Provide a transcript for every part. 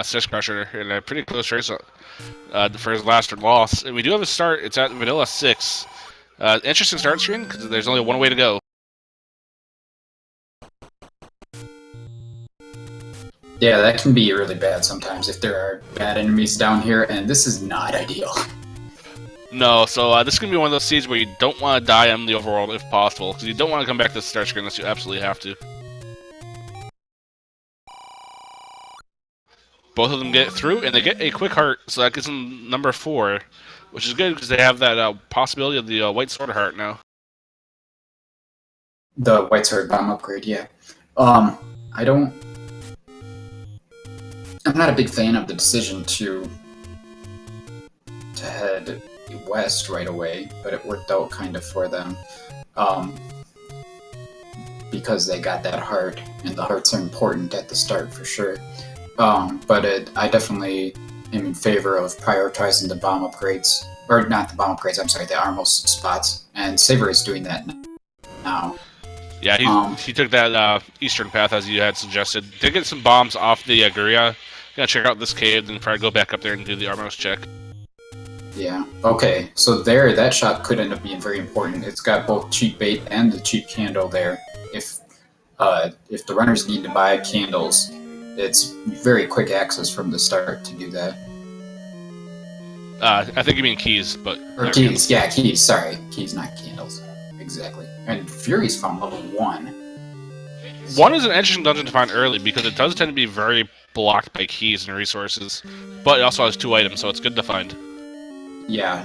Six Crusher in a pretty close race for his last loss. And we do have a start. It's at Vanilla 6. Interesting start screen because there's only one way to go. Yeah, that can be really bad sometimes if there are bad enemies down here, and this is not ideal. No, so this is going to be one of those seeds where you don't want to die on the overworld if possible, because you don't want to come back to the start screen unless you absolutely have to. Both of them get through, and they get a quick heart, so that gives them number 4, which is good because they have that possibility of the white sword heart now. The white sword bomb upgrade, yeah. I'm not a big fan of the decision to head west right away, but it worked out kind of for them. Because they got that heart, and the hearts are important at the start for sure. But I definitely am in favor of prioritizing the bomb upgrades, or not the bomb upgrades, I'm sorry, the armmost spots, and Saber is doing that now. Yeah, he took that eastern path as you had suggested. Did get some bombs off the Guria. Gonna check out this cave, then probably go back up there and do the armor's check. Yeah, okay, so there, that shot could end up being very important. It's got both cheap bait and the cheap candle there. If the runners need to buy candles, it's very quick access from the start to do that. I think you mean keys, but... Or keys, yeah, keys, sorry. Keys, not candles. Exactly. And Fury's found level 1. 1 is an interesting dungeon to find early because it does tend to be very blocked by keys and resources, but it also has 2 items, so it's good to find. Yeah,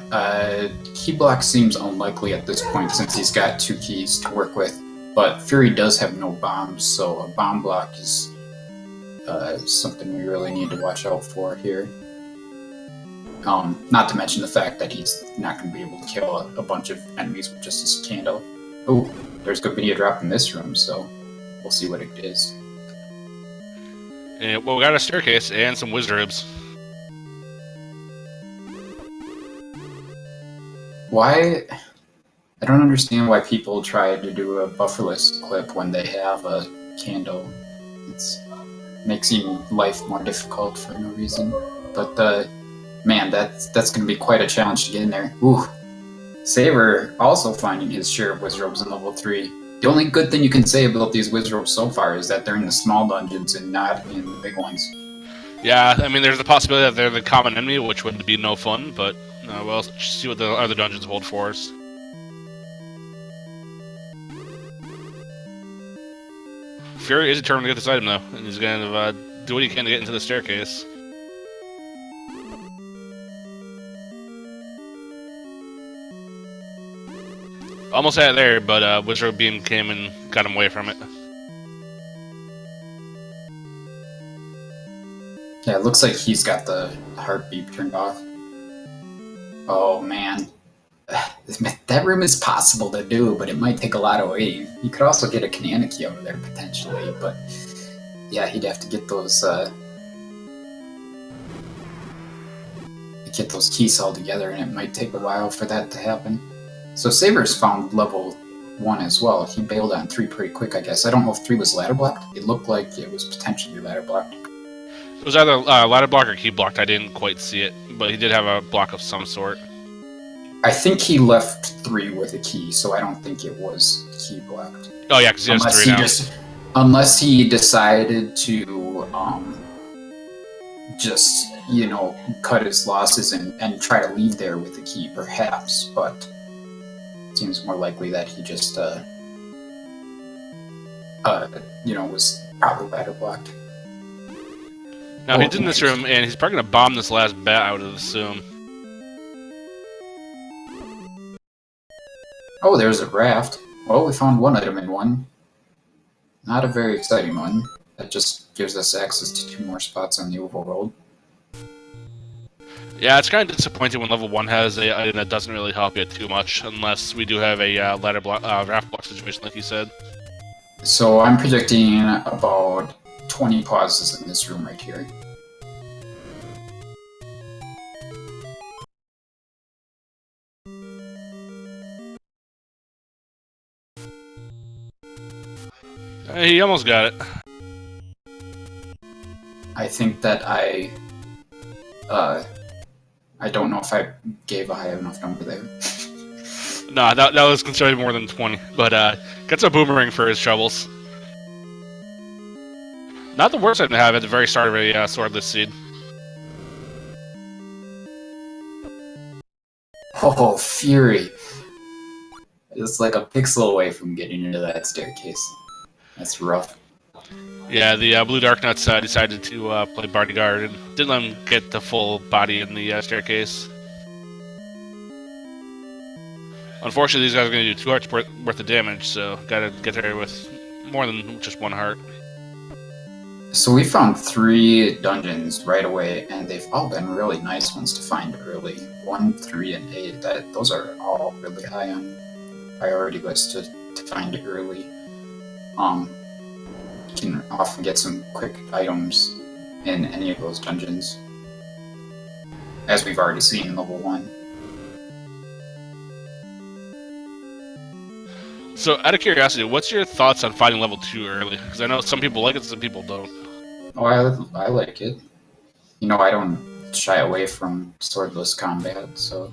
key block seems unlikely at this point since he's got 2 keys to work with, but Fury does have no bombs, so a bomb block is something we really need to watch out for here. Not to mention the fact that he's not going to be able to kill a bunch of enemies with just his candle. Oh, there's going to be a drop in this room, so we'll see what it is. And, well, we got a staircase and some wizard ribs. Why? I don't understand why people try to do a bufferless clip when they have a candle. It makes even life more difficult for no reason. But man, that's going to be quite a challenge to get in there. Ooh, Saber also finding his share of wizard robes in level 3. The only good thing you can say about these wizard robes so far is that they're in the small dungeons and not in the big ones. Yeah, I mean, there's the possibility that they're the common enemy, which would be no fun, but we'll see what the other dungeons hold for us. Fury is determined to get this item, though, and he's going to do what he can to get into the staircase. Almost had it there, but Wizard Beam came and got him away from it. Yeah, it looks like he's got the heartbeat turned off. Oh man. That room is possible to do, but it might take a lot of waiting. You could also get a Canana key out of there potentially, but yeah, he'd have to get those keys all together, and it might take a while for that to happen. So Saber's found level 1 as well. He bailed on 3 pretty quick, I guess. I don't know if 3 was ladder blocked. It looked like it was potentially ladder blocked. It was either ladder block or key blocked. I didn't quite see it, but he did have a block of some sort. I think he left 3 with a key, so I don't think it was key blocked. Oh yeah, because he has 3 now. Unless he decided to just, you know, cut his losses and try to leave there with the key, perhaps, but it seems more likely that he just, you know, was probably ladder blocked. Now, he's in this room, and he's probably going to bomb this last bat, I would assume. Oh, there's a raft. Well, we found 1 item in 1. Not a very exciting one. That just gives us access to 2 more spots on the overworld. Yeah, it's kind of disappointing when level 1 has a item that doesn't really help you too much, unless we do have a ladder block, raft block situation, like you said. So I'm predicting about 20 pauses in this room right here. He almost got it. I think that I don't know if I gave a high enough number there. Nah, that was considerably more than 20, but gets a boomerang for his troubles. Not the worst item to have at the very start of a swordless seed. Oh, Fury! It's like a pixel away from getting into that staircase. That's rough. Yeah, the Blue Dark Nuts decided to play bodyguard and didn't let him get the full body in the staircase. Unfortunately, these guys are going to do 2 hearts worth of damage, so gotta get there with more than just 1 heart. So we found 3 dungeons right away, and they've all been really nice ones to find early. 1, 3, and 8. Those are all really high on priority list to find early. You can often get some quick items in any of those dungeons, as we've already seen in level 1. So, out of curiosity, what's your thoughts on fighting level 2 early? Because I know some people like it, some people don't. Oh, I like it. You know, I don't shy away from swordless combat, so...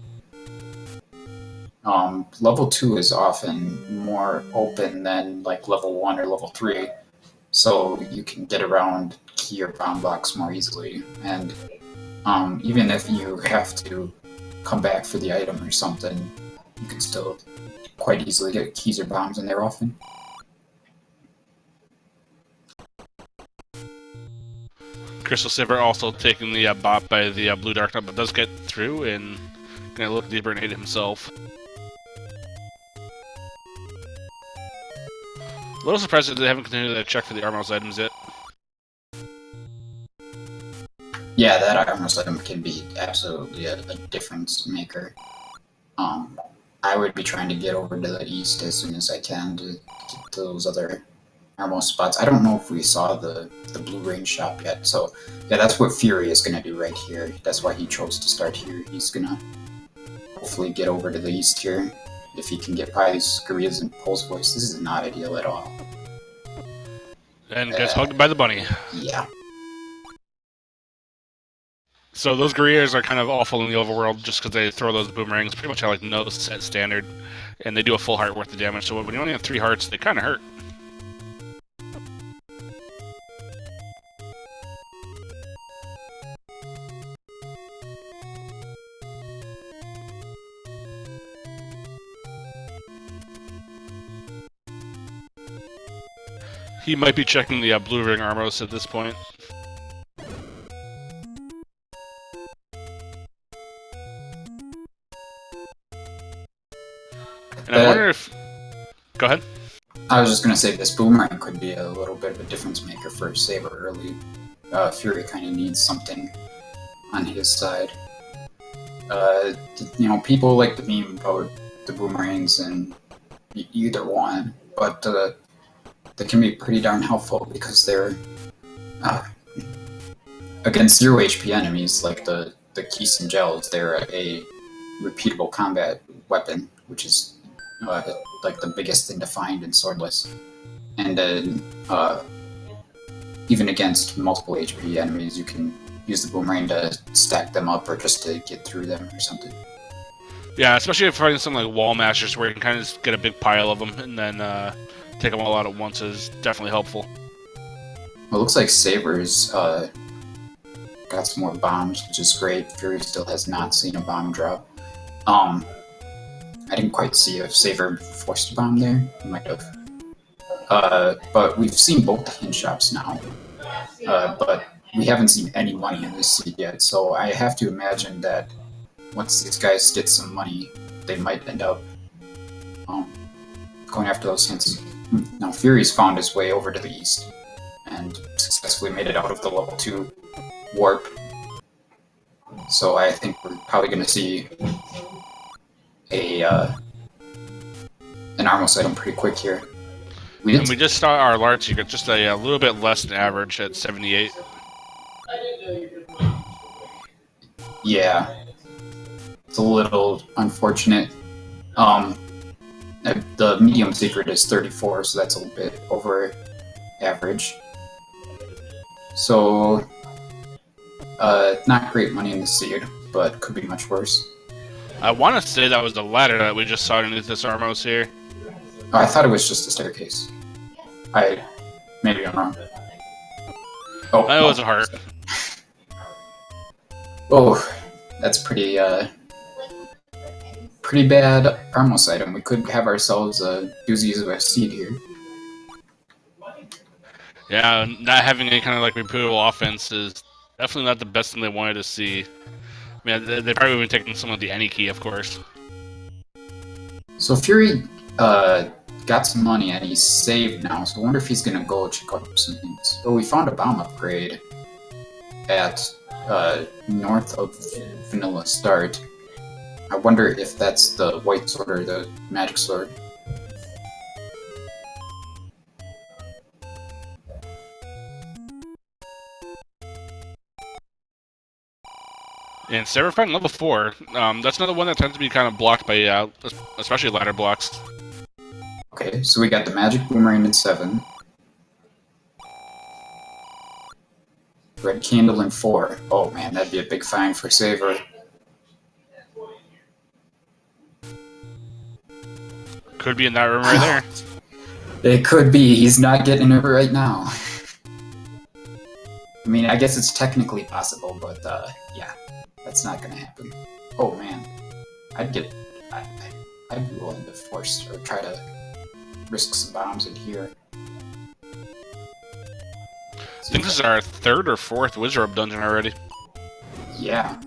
level 2 is often more open than, like, level 1 or level 3, so you can get around key or bomb blocks more easily, and even if you have to come back for the item or something, you can still quite easily get keys or bombs in there often. Crystal Silver also taking the bot by the Blue Dark Nut, but does get through and gonna look deeper and hit himself. A little surprised that they haven't continued to check for the armor's items yet. Yeah, that armor's item can be absolutely a difference maker. I would be trying to get over to the east as soon as I can to get those other armor spots. I don't know if we saw the blue range shop yet, so yeah, that's what Fury is going to do right here. That's why he chose to start here. He's going to hopefully get over to the east here. If he can get by these Gorillas and Pole's voice, this is not ideal at all. And gets hugged by the bunny. Yeah. So those Gorillas are kind of awful in the overworld just because they throw those boomerangs pretty much at like no set standard, and they do a full heart worth of damage. So when you only have 3 hearts, they kind of hurt. He might be checking the blue ring armors at this point. And I wonder if... Go ahead. I was just going to say this boomerang could be a little bit of a difference maker for Saber early. Fury kind of needs something on his side. You know, people like to meme about the boomerangs and either one, but they can be pretty darn helpful because they're against 0 HP enemies like the keys and gels. They're a repeatable combat weapon, which is like the biggest thing to find in swordless. And then even against multiple HP enemies, you can use the boomerang to stack them up or just to get through them or something. Yeah, especially if fighting something like wall mashers where you can kind of just get a big pile of them and then take them all out at once is definitely helpful. Well, it looks like Saber's got some more bombs, which is great. Fury still has not seen a bomb drop. I didn't quite see if Saber forced a bomb there. He might have. But we've seen both the hint shops now. But we haven't seen any money in this seed yet, so I have to imagine that once these guys get some money, they might end up going after those hints. Now, Fury's found his way over to the east and successfully made it out of the level 2 warp. So I think we're probably going to see an Armos item pretty quick here. We just saw our large secret, just a little bit less than average at 78. Yeah, it's a little unfortunate. The medium secret is 34, so that's a little bit over average. So Not great money in the seed, but could be much worse. I want to say that was the ladder that we just saw underneath this Armos here. Oh, I thought it was just a staircase. Maybe I'm wrong. Oh, It was a heart. Oh, that's pretty bad Armos item. We could have ourselves a doozies of a seed here. Yeah, not having any kind of like repeatable offense is definitely not the best thing they wanted to see. I mean, they probably would have taken some of the any key, of course. So Fury got some money and he's saved now, so I wonder if he's gonna go check out some things. Oh, we found a bomb upgrade at north of Vanilla Start. I wonder if that's the white sword or the magic sword. And Seraphine level 4, that's another one that tends to be kind of blocked by, especially ladder blocks. Okay, so we got the magic boomerang in 7. Red candle in 4. Oh man, that'd be a big fine for Saver. Could be in that room right there. It could be. He's not getting it right now. I mean, I guess it's technically possible, but yeah, that's not gonna happen. Oh man, I'd be willing to force or try to risk some bombs in here. I think this is our 3rd or 4th Wizard dungeon already. Yeah,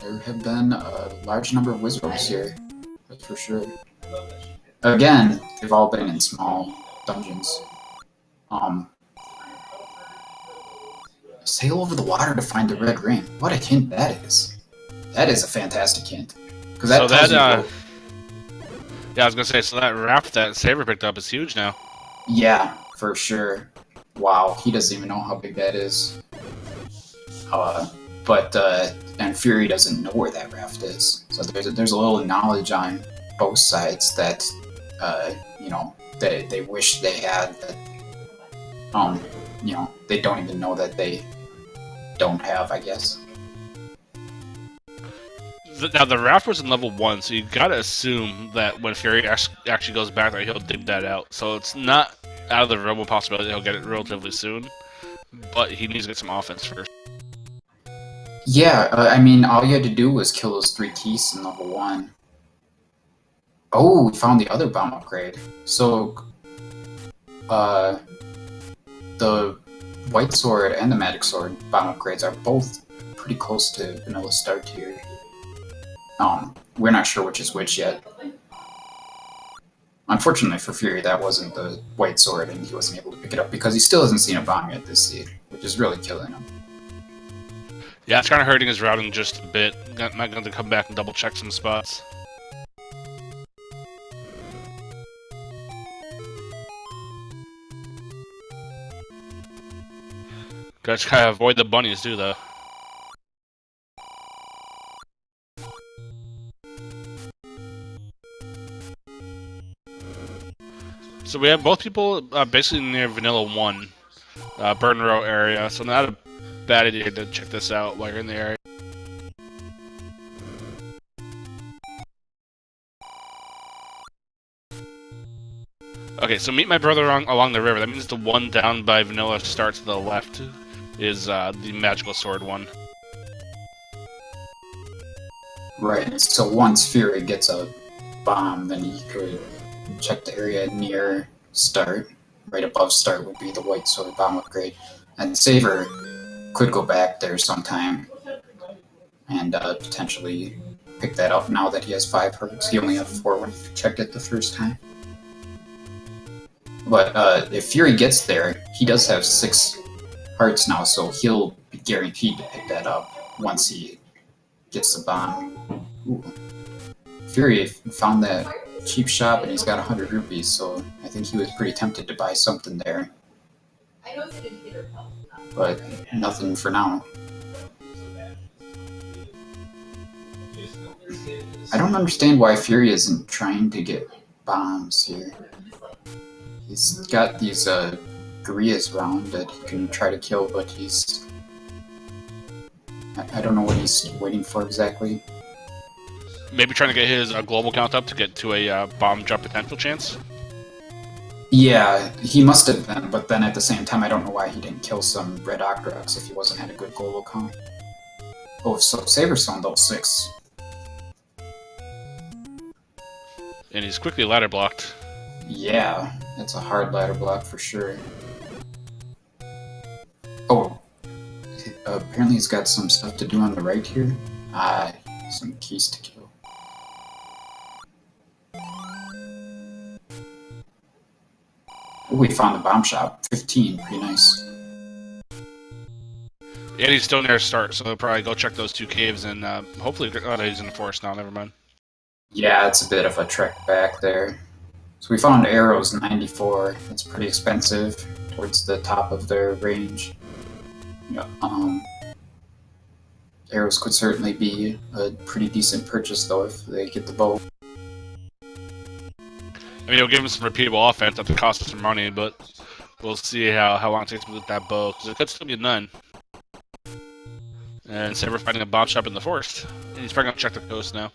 there have been a large number of Wizards here, that's for sure. Again, they've all been in small dungeons. Sail over the water to find the red ring. What a hint that is. That is a fantastic hint. Because that tells you. Yeah, I was gonna say, so that raft that Saber picked up is huge now. Yeah, for sure. Wow, he doesn't even know how big that is. And Fury doesn't know where that raft is. So there's a little knowledge on both sides that, you know, they wish they had. That, you know, they don't even know that they don't have, I guess. Now, the raft was in level 1, so you gotta assume that when Fury actually goes back there, he'll dig that out. So it's not out of the realm of possibility he'll get it relatively soon, but he needs to get some offense first. Yeah, I mean, all you had to do was kill those 3 keys in level 1. Oh, we found the other bomb upgrade. So, the white sword and the magic sword bomb upgrades are both pretty close to vanilla start here. We're not sure which is which yet. Unfortunately for Fury, that wasn't the white sword, and he wasn't able to pick it up because he still hasn't seen a bomb yet this seed, which is really killing him. Yeah, it's kind of hurting his routing just a bit. Might going to come back and double check some spots. Gotta try to avoid the bunnies too, though. So we have both people basically near Vanilla 1, Burn Row area, so not a bad idea to check this out while you're in the area. Okay, so meet my brother along the river. That means the one down by Vanilla starts to the left is the magical sword one. Right, so once Fury gets a bomb, then he could check the area near start. Right above start would be the white sword bomb upgrade. And Saver could go back there sometime and potentially pick that up now that he has 5 hearts. He only had 4 when he checked it the first time. But if Fury gets there, he does have 6 hearts now, so he'll be guaranteed to pick that up once he gets the bomb. Ooh. Fury found that cheap shop and he's got 100 rupees, so I think he was pretty tempted to buy something there. But nothing for now. I don't understand why Fury isn't trying to get bombs here. He's got these gorillas around that he can try to kill, but he's I don't know what he's waiting for exactly. Maybe trying to get his global count up to get to a bomb drop potential chance. Yeah, he must have been, but then at the same time, I don't know why he didn't kill some red Octoroks if he wasn't at a good global count. Oh, so Saber's still on level 6. And he's quickly ladder blocked. Yeah, that's a hard ladder block for sure. Oh, apparently he's got some stuff to do on the right here. Ah, some keys to kill. Oh, we found the bomb shop. 15, pretty nice. And he's still near start, so he'll probably go check those 2 caves and hopefully. Oh, no, he's in the forest now. Never mind. Yeah, it's a bit of a trek back there. So we found arrows 94. That's pretty expensive towards the top of their range. Yeah, arrows could certainly be a pretty decent purchase though if they get the bow. I mean, it'll give him some repeatable offense at the cost of some money, but we'll see how long it takes with that bow, because it could still be a 9. And Saber finding a bomb shop in the forest. And he's probably going to check the coast now.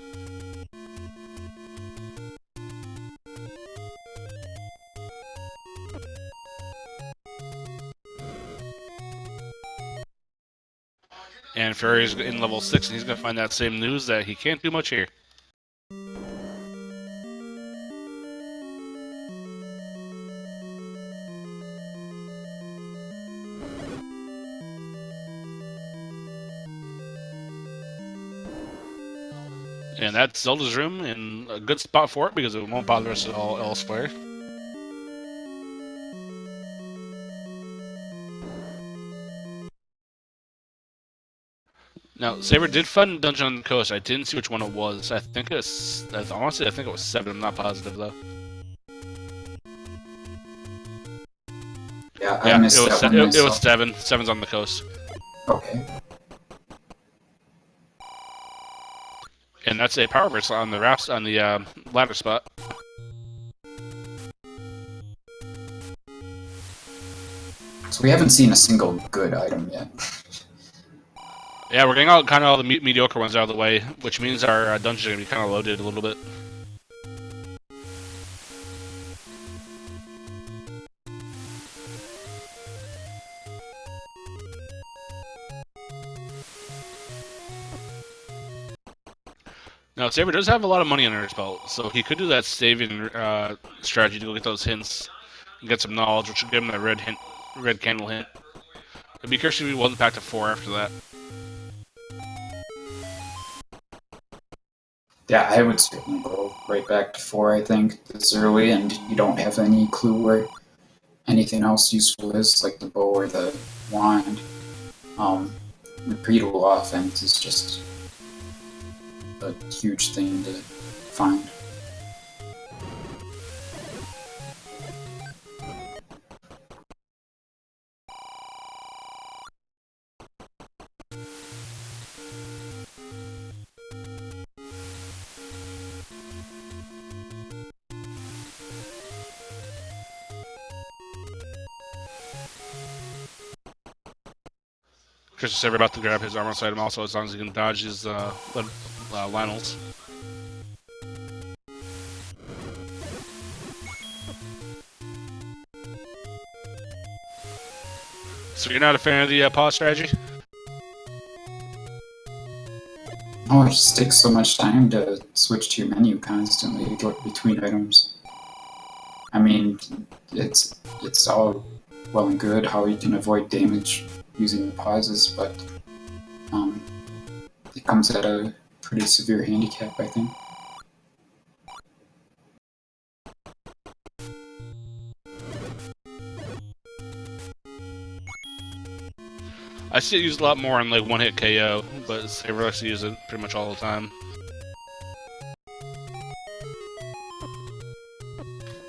And Fury's in level 6, and he's going to find that same news that he can't do much here. And that's Zelda's room, and a good spot for it because it won't bother us at all elsewhere. Now, Saber did find a dungeon on the coast. I didn't see which one it was. I think it was. Honestly, I think it was 7. I'm not positive though. Yeah, I missed it was, that one it myself. was 7. 7's on the coast. Okay. And that's a power bracelet on the rafts on the ladder spot. So we haven't seen a single good item yet. Yeah, we're getting all kind of all the mediocre ones out of the way, which means our dungeons are gonna be kind of loaded a little bit. Now, Saber does have a lot of money under his belt, so he could do that saving strategy to go get those hints and get some knowledge, which would give him that red candle hint. I'd be curious if he wasn't back to 4 after that. Yeah, I would certainly go right back to 4, I think, this early, and you don't have any clue where anything else useful is, like the bow or the wand. Repeatable offense is just a huge thing to find. Chris is Saber about to grab his armor item also, as long as he can dodge his Lionels. So you're not a fan of the pause strategy? Oh, it just takes so much time to switch to your menu constantly to go between items. I mean, it's all well and good how you can avoid damage using the pauses, but it comes at a pretty severe handicap, I think. I see it used a lot more in like one-hit KO, but Saber likes to use it pretty much all the time.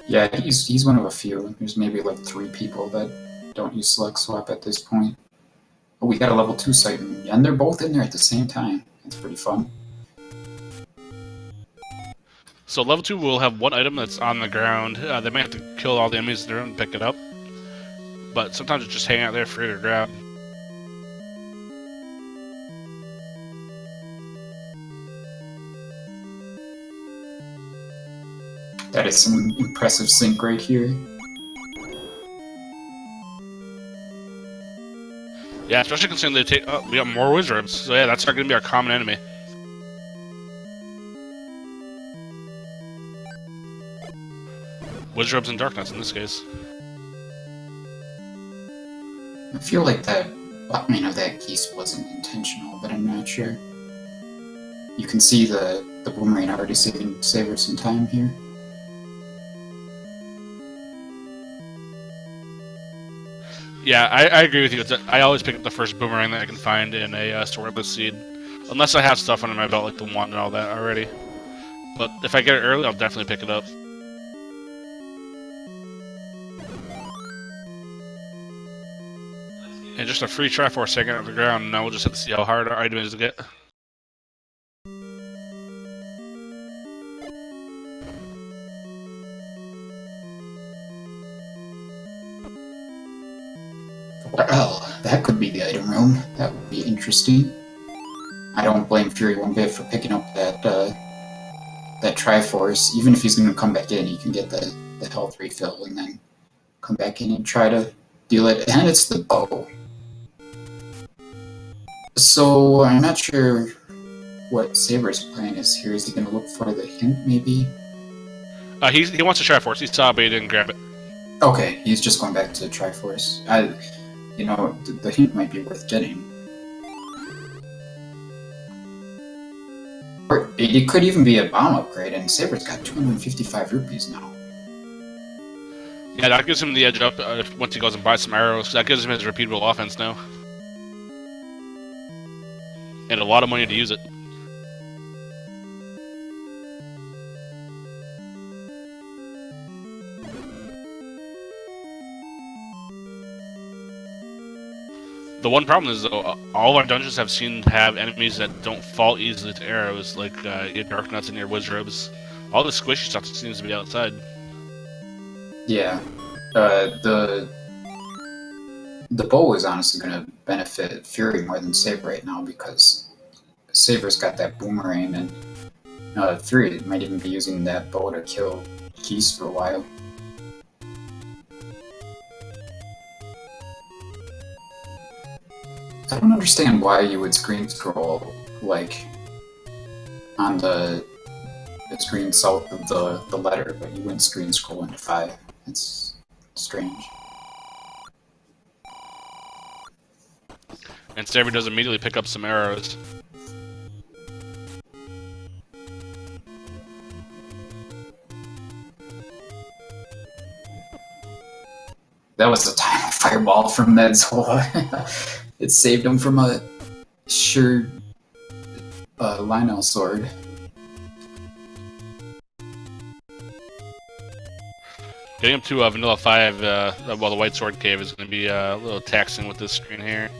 Yeah, he's one of a few. There's maybe like 3 people that don't use select swap at this point. Oh, we got a level 2 sighting, and they're both in there at the same time. That's pretty fun. So level 2 will have one item that's on the ground. They might have to kill all the enemies in the room and pick it up, but sometimes it's just hanging out there for you to grab. That is some impressive sync right here. Yeah, especially considering they take. Oh, we got more wizards. So yeah, that's not going to be our common enemy. Wizards and Darknuts in this case. I feel like that, I mean, that piece wasn't intentional, but I'm not sure. You can see the boomerang already saving Saber some time here. Yeah, I agree with you. I always pick up the first boomerang that I can find in a swordless seed. Unless I have stuff under my belt like the wand and all that already. But if I get it early, I'll definitely pick it up. And just a free Triforce second on the ground, and now we'll just have to see how hard our item is to get. Well, that could be the item room. That would be interesting. I don't blame Fury one bit for picking up that Triforce. Even if he's going to come back in, he can get the health refill and then come back in and try to deal it. And it's the bow. So I'm not sure what Saber's plan is here. Is he going to look for the hint, maybe? He wants a Triforce. He saw it, but he didn't grab it. Okay, he's just going back to Triforce. You know, the hint might be worth getting. Or it could even be a bomb upgrade, and Saber's got 255 rupees now. Yeah, that gives him the edge up once he goes and buys some arrows. That gives him his repeatable offense now. And a lot of money to use it. The one problem is, though, all of our dungeons have seemed to have enemies that don't fall easily to arrows, like your Darknuts and your Wizrobes. All the squishy stuff seems to be outside. Yeah. The bow is honestly going to benefit Fury more than Saber right now because Saber's got that boomerang, and Fury might even be using that bow to kill Keys for a while. I don't understand why you would screen scroll, like, on the screen south of the letter, but you wouldn't screen scroll into 5. It's strange. And Saber does immediately pick up some arrows. That was the time fireball from that Zola. It saved him from a sure Lionel sword. Getting up to Vanilla 5 while the White Sword Cave is going to be a little taxing with this screen here.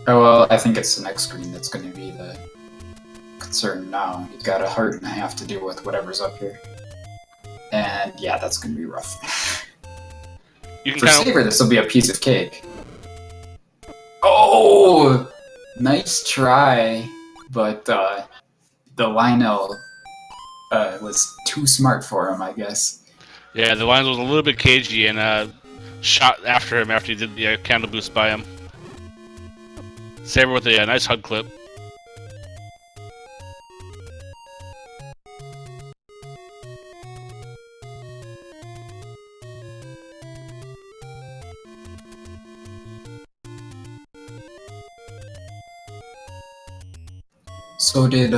Oh, well, I think it's the next screen that's going to be the concern now. You've got a heart and a half to deal with whatever's up here. And yeah, that's going to be rough. You can For Saber, this will be a piece of cake. Oh! Nice try, but the Lionel was too smart for him, I guess. Yeah, the Lions was a little bit cagey and shot after him after he did the candle boost by him. Saber with a nice hug clip. So did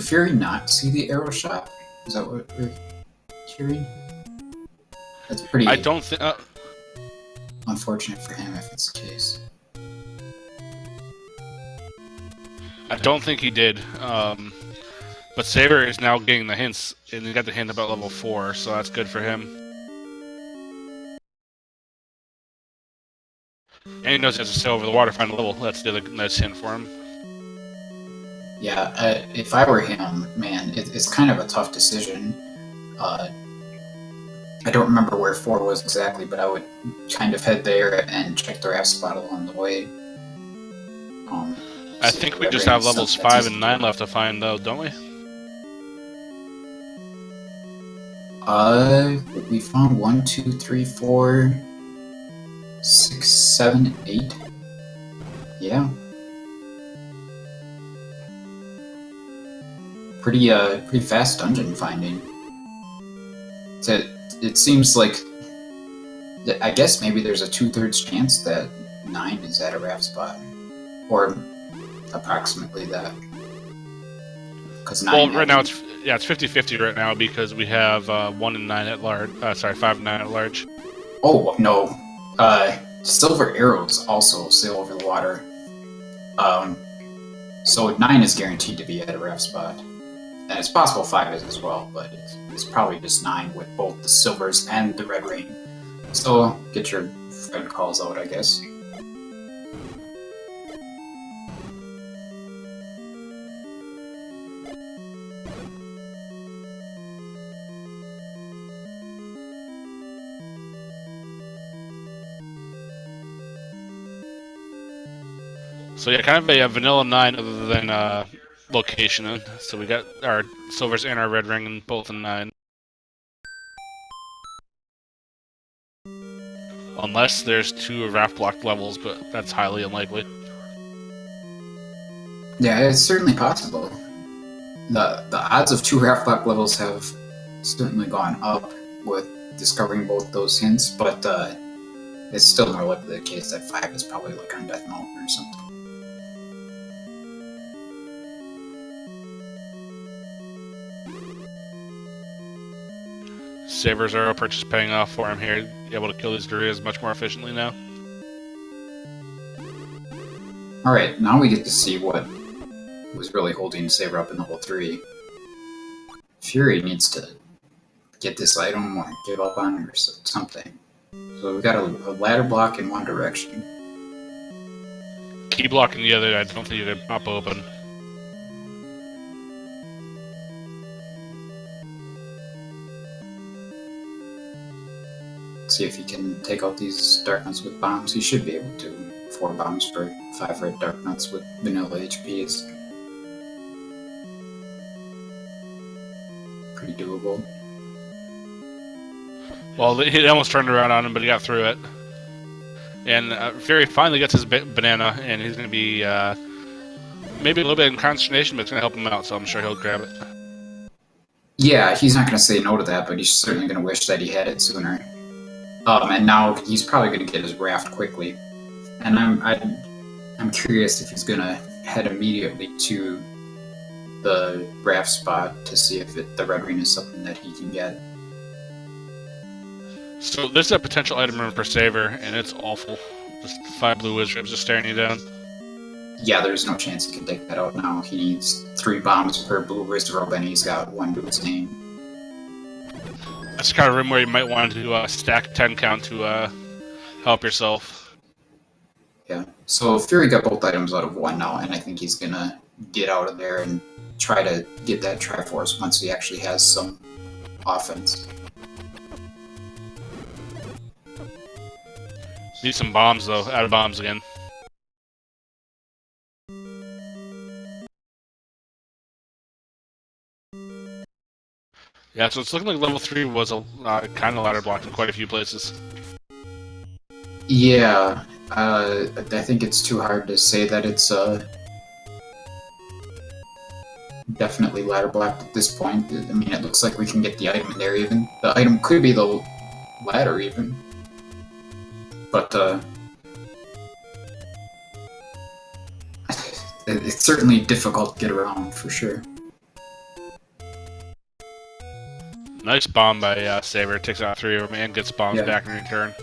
Fury not see the arrow shot? Is that what we're hearing? That's pretty I don't think. unfortunate for him if it's the case. I don't think he did. But Saber is now getting the hints, and he got the hint about level 4, so that's good for him. And he knows he has to sail over the water to find a level. That's the other nice hint for him. Yeah, if I were him, man, it's kind of a tough decision. I don't remember where 4 was exactly, but I would kind of head there and check the raft spot along the way. I think we just have levels 5 and 9 left to find, though, don't we? We found 1, 2, 3, 4, 6, 7, 8. Yeah. Pretty fast dungeon finding. It seems like, I guess maybe there's a 2/3 chance that 9 is at a raft spot, or approximately that. Because 9. Well, right now it's 50-50 right now because we have 1 and 9 at large. Sorry, 5 and 9 at large. Oh no, silver arrows also sail over the water. So 9 is guaranteed to be at a raft spot. And it's possible 5 is as well, but it's probably just 9 with both the silvers and the red ring. So get your friend calls out, I guess. So yeah, kind of a vanilla 9 other than location. So we got our silvers and our red ring in both in 9. Unless there's 2 raft block levels, but that's highly unlikely. Yeah, it's certainly possible. The odds of 2 raft block levels have certainly gone up with discovering both those hints, but it's still more likely the case that 5 is probably like on Death Mountain or something. Saber's arrow purchase paying off for him here. Able to kill these gorillas much more efficiently now. Alright, now we get to see what was really holding Saber up in level 3. Fury needs to get this item or give up on it or something. So we got a ladder block in one direction. Key block in the other, I don't think you could pop open. See if he can take out these dark nuts with bombs. He should be able to. 4 bombs for 5 red dark nuts with vanilla HP is pretty doable. Well, he almost turned around on him, but he got through it. And Fury finally gets his banana, and he's going to be maybe a little bit in consternation, but it's going to help him out, so I'm sure he'll grab it. Yeah, he's not going to say no to that, but he's certainly going to wish that he had it sooner. And now he's probably going to get his raft quickly. And I'm curious if he's going to head immediately to the raft spot to see if the red ring is something that he can get. So this is a potential item room for Saber, and it's awful. Just 5 blue wizards just staring you down. Yeah, there's no chance he can take that out now. He needs 3 bombs per blue wizard, and he's got 1 to his name. That's the kind of room where you might want to stack 10 count to help yourself. Yeah, so Fury got both items out of 1 now, and I think he's gonna get out of there and try to get that Triforce once he actually has some offense. Need some bombs, though. Out of bombs again. Yeah, so it's looking like level 3 was a kind of ladder blocked in quite a few places. Yeah, I think it's too hard to say that it's definitely ladder blocked at this point. I mean, it looks like we can get the item in there even. The item could be the ladder even. But it's certainly difficult to get around for sure. Nice bomb by Saber. Takes out 3 of them and gets bombs back in return.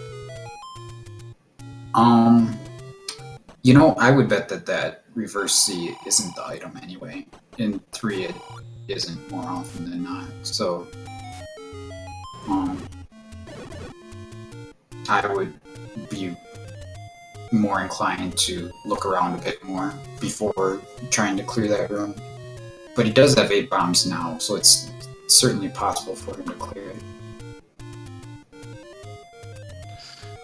You know, I would bet that reverse C isn't the item anyway. In 3 it isn't more often than not, so I would be more inclined to look around a bit more before trying to clear that room. But he does have 8 bombs now, so it's certainly possible for him to clear it.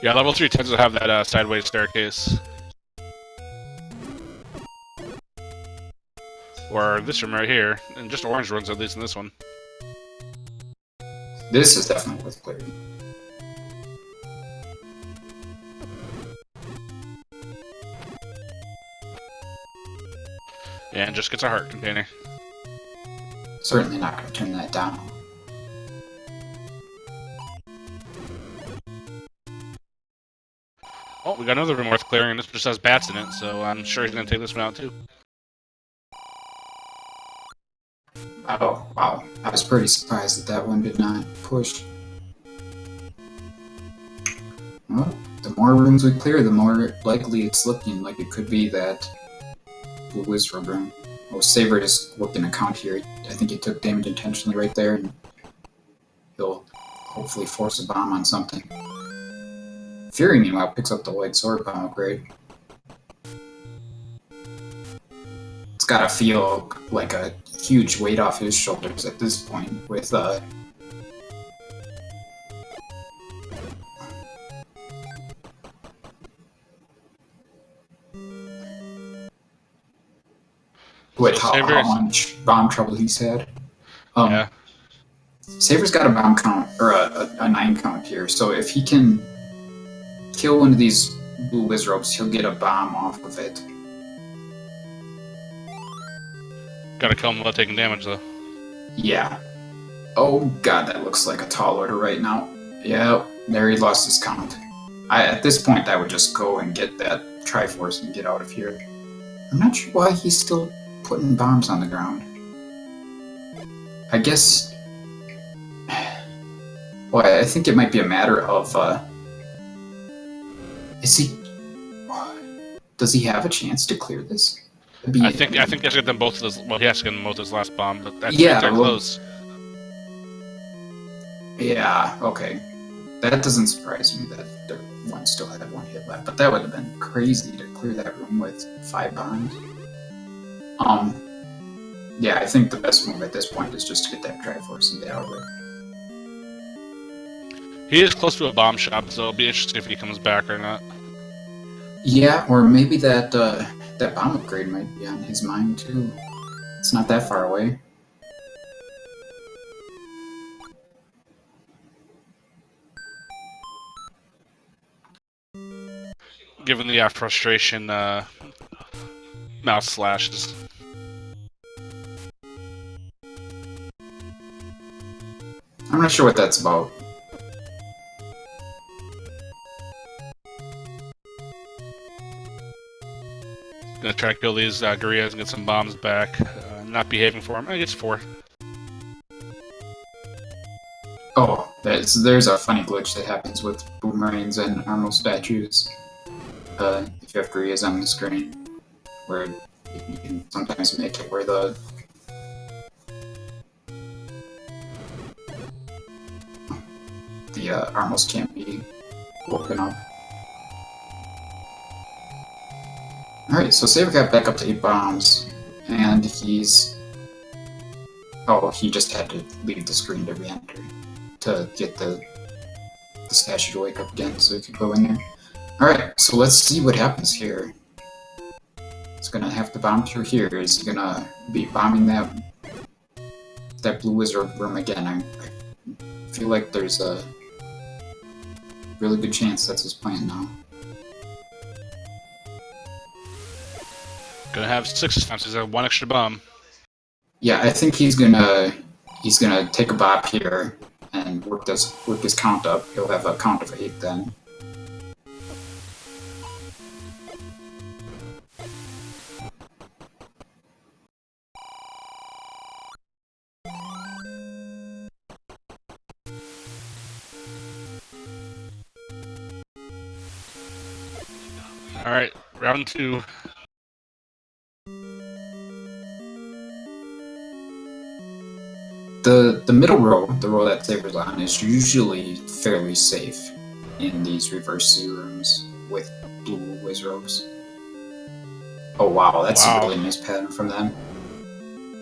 Yeah, level 3 tends to have that sideways staircase. Or this room right here, and just orange runs at least in this one. This is definitely worth clearing. And just gets a heart container. Certainly not going to turn that down. Oh, we got another room worth clearing, and this just has bats in it, so I'm sure he's going to take this one out too. Oh, wow. I was pretty surprised that that one did not push. Well, the more rooms we clear, the more likely it's looking like it could be that blue wizard room. Oh, Saber just worked an account here. I think he took damage intentionally right there, and he'll hopefully force a bomb on something. Fury, meanwhile, picks up the white sword bomb upgrade. It's gotta feel like a huge weight off his shoulders at this point, with how much bomb trouble he's had. Yeah. Saber's got a bomb count, or a 9 count here, so if he can kill one of these blue wizards, he'll get a bomb off of it. Gotta kill him without taking damage, though. Yeah. Oh god, that looks like a tall order right now. Yeah, there he lost his count. At this point, I would just go and get that Triforce and get out of here. I'm not sure why he's still putting bombs on the ground. I guess... Well, I think it might be a matter of, is he... Does he have a chance to clear this? I think he has to get them both of his... Well, he has to get them both his last bomb, but that's they're close. Yeah, okay. That doesn't surprise me that the one still had one hit left, but that would have been crazy to clear that room with 5 bombs. Yeah, I think the best move at this point is just to get that Triforce and get out of there. He is close to a bomb shop, so it'll be interesting if he comes back or not. Yeah, or maybe that that bomb upgrade might be on his mind too. It's not that far away. Given the frustration, mouse slashes. I'm not sure what that's about. Gonna try to kill these gorillas and get some bombs back. Not behaving for him. I guess 4. Oh, there's a funny glitch that happens with boomerangs and armor statues. If you have gorillas on the screen, where you can sometimes make it where the armors can't be woken up. Alright, so Saber got back up to 8 bombs, and he's... Oh, he just had to leave the screen to re-enter to get the statue to wake up again so he could go in there. Alright, so let's see what happens here. He's gonna have to bomb through here. Is he gonna be bombing that blue wizard room again? I feel like there's a really good chance that's his plan now. Gonna have 6 this time, so he's got 1 extra bomb. Yeah, I think he's gonna take a bop here and work his count up. He'll have a count of 8 then. Alright, round 2. The middle row, the row that Saber's on, is usually fairly safe in these reverse C rooms with blue wizards. Oh wow, that's a really nice pattern from them.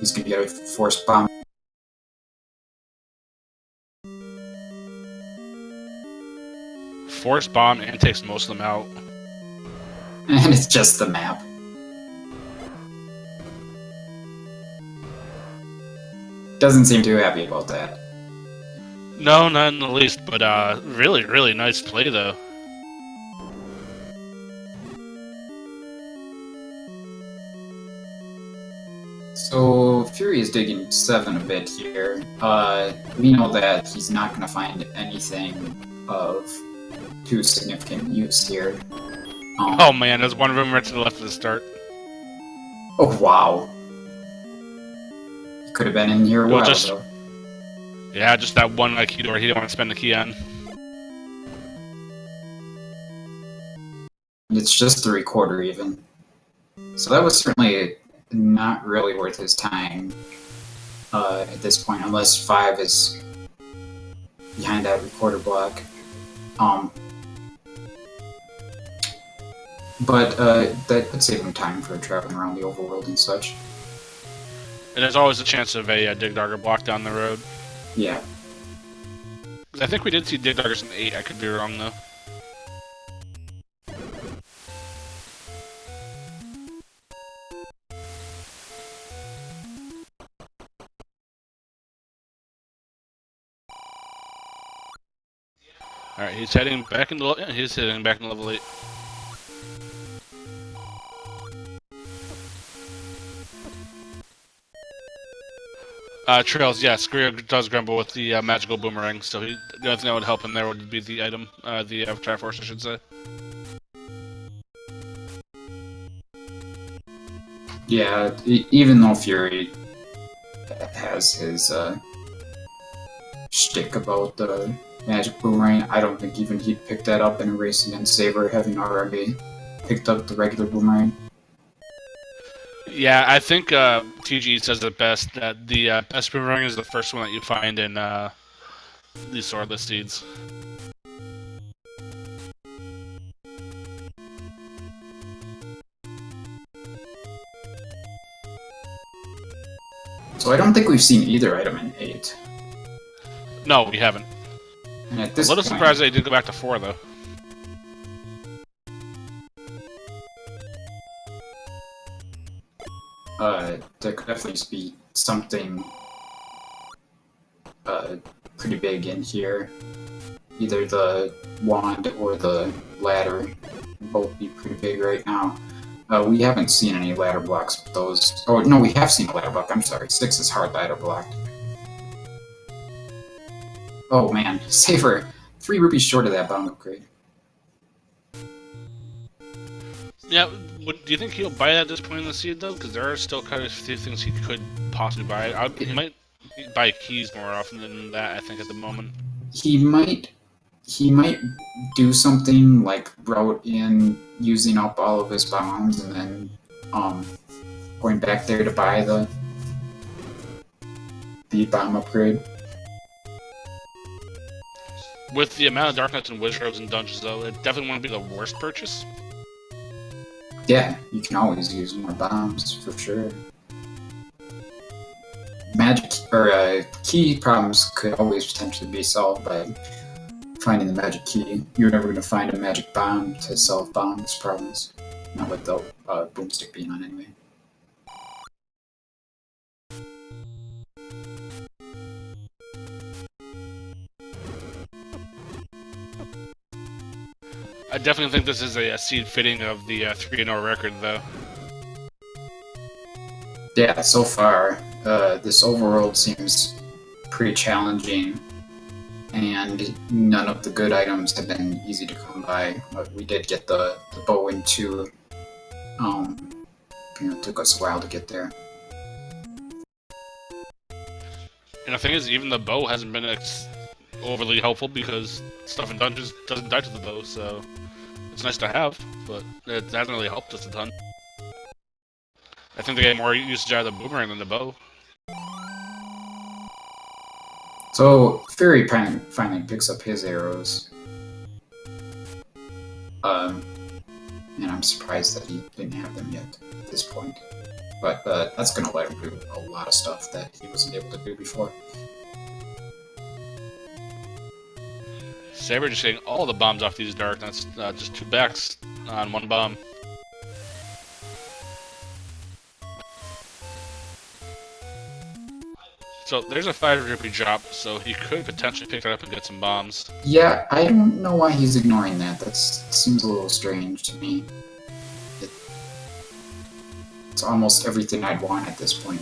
He's gonna get a force bomb. Force bomb and takes most of them out. And it's just the map. Doesn't seem too happy about that. No, not in the least, but really, really nice play though. So Fury is digging 7 a bit here. We know that he's not going to find anything of too significant use here. Oh man, there's one room right to the left of the start. Oh wow. He could have been in here a while ago. Yeah, just that one key door he didn't want to spend the key on. It's just 3/4 even. So that was certainly not really worth his time at this point, unless 5 is behind that recorder block. But that would save him time for traveling around the overworld and such. And there's always a chance of a Dig Dogger block down the road. Yeah. I think we did see Dig Doggers in 8, I could be wrong though. Alright, he's heading back into level 8. Trails, yes, Greer does grumble with the magical boomerang, so the only thing that would help him there would be the item, the Triforce, I should say. Yeah, even though Fury has his shtick about the magic boomerang, I don't think even he'd pick that up in a race against Saber, having already picked up the regular boomerang. Yeah, I think TG says it best, that the best boomerang is the first one that you find in these swordless seeds. So I don't think we've seen either item in 8. No, we haven't. And at this I'm a little point, surprised they did go back to 4, though. there could definitely be something pretty big in here. Either the wand or the ladder would both be pretty big right now. We haven't seen any ladder blocks with those. Oh, no, we have seen a ladder block. I'm sorry. 6 is hard ladder blocked. Oh, man. Saver. 3 rupees short of that bomb upgrade. Yeah, do you think he'll buy that at this point in the seed, though? Because there are still kind of a few things he could possibly buy. He might buy keys more often than that, I think, at the moment. He might do something like route in using up all of his bombs and then going back there to buy the bomb upgrade. With the amount of Darkness and Wizards and dungeons, though, it definitely wouldn't be the worst purchase. Yeah, you can always use more bombs for sure. Magic or key problems could always potentially be solved by finding the magic key. You're never going to find a magic bomb to solve bombs problems. Not with the boomstick being on anyway. I definitely think this is a seed fitting of the 3-0 record, though. Yeah, so far, this overworld seems pretty challenging, and none of the good items have been easy to come by. But we did get the bow in 2. It took us a while to get there. And the thing is, even the bow hasn't been overly helpful because stuff in dungeons doesn't die to the bow, so it's nice to have, but it hasn't really helped us a ton. I think they get more usage out of the boomerang than the bow. So Fury finally picks up his arrows. And I'm surprised that he didn't have them yet at this point. But that's going to let him do a lot of stuff that he wasn't able to do before. Saber just getting all the bombs off these darkness, just 2 backs on 1 bomb. So there's a 5 rupee drop, so he could potentially pick that up and get some bombs. Yeah, I don't know why he's ignoring that. That seems a little strange to me. It's almost everything I'd want at this point.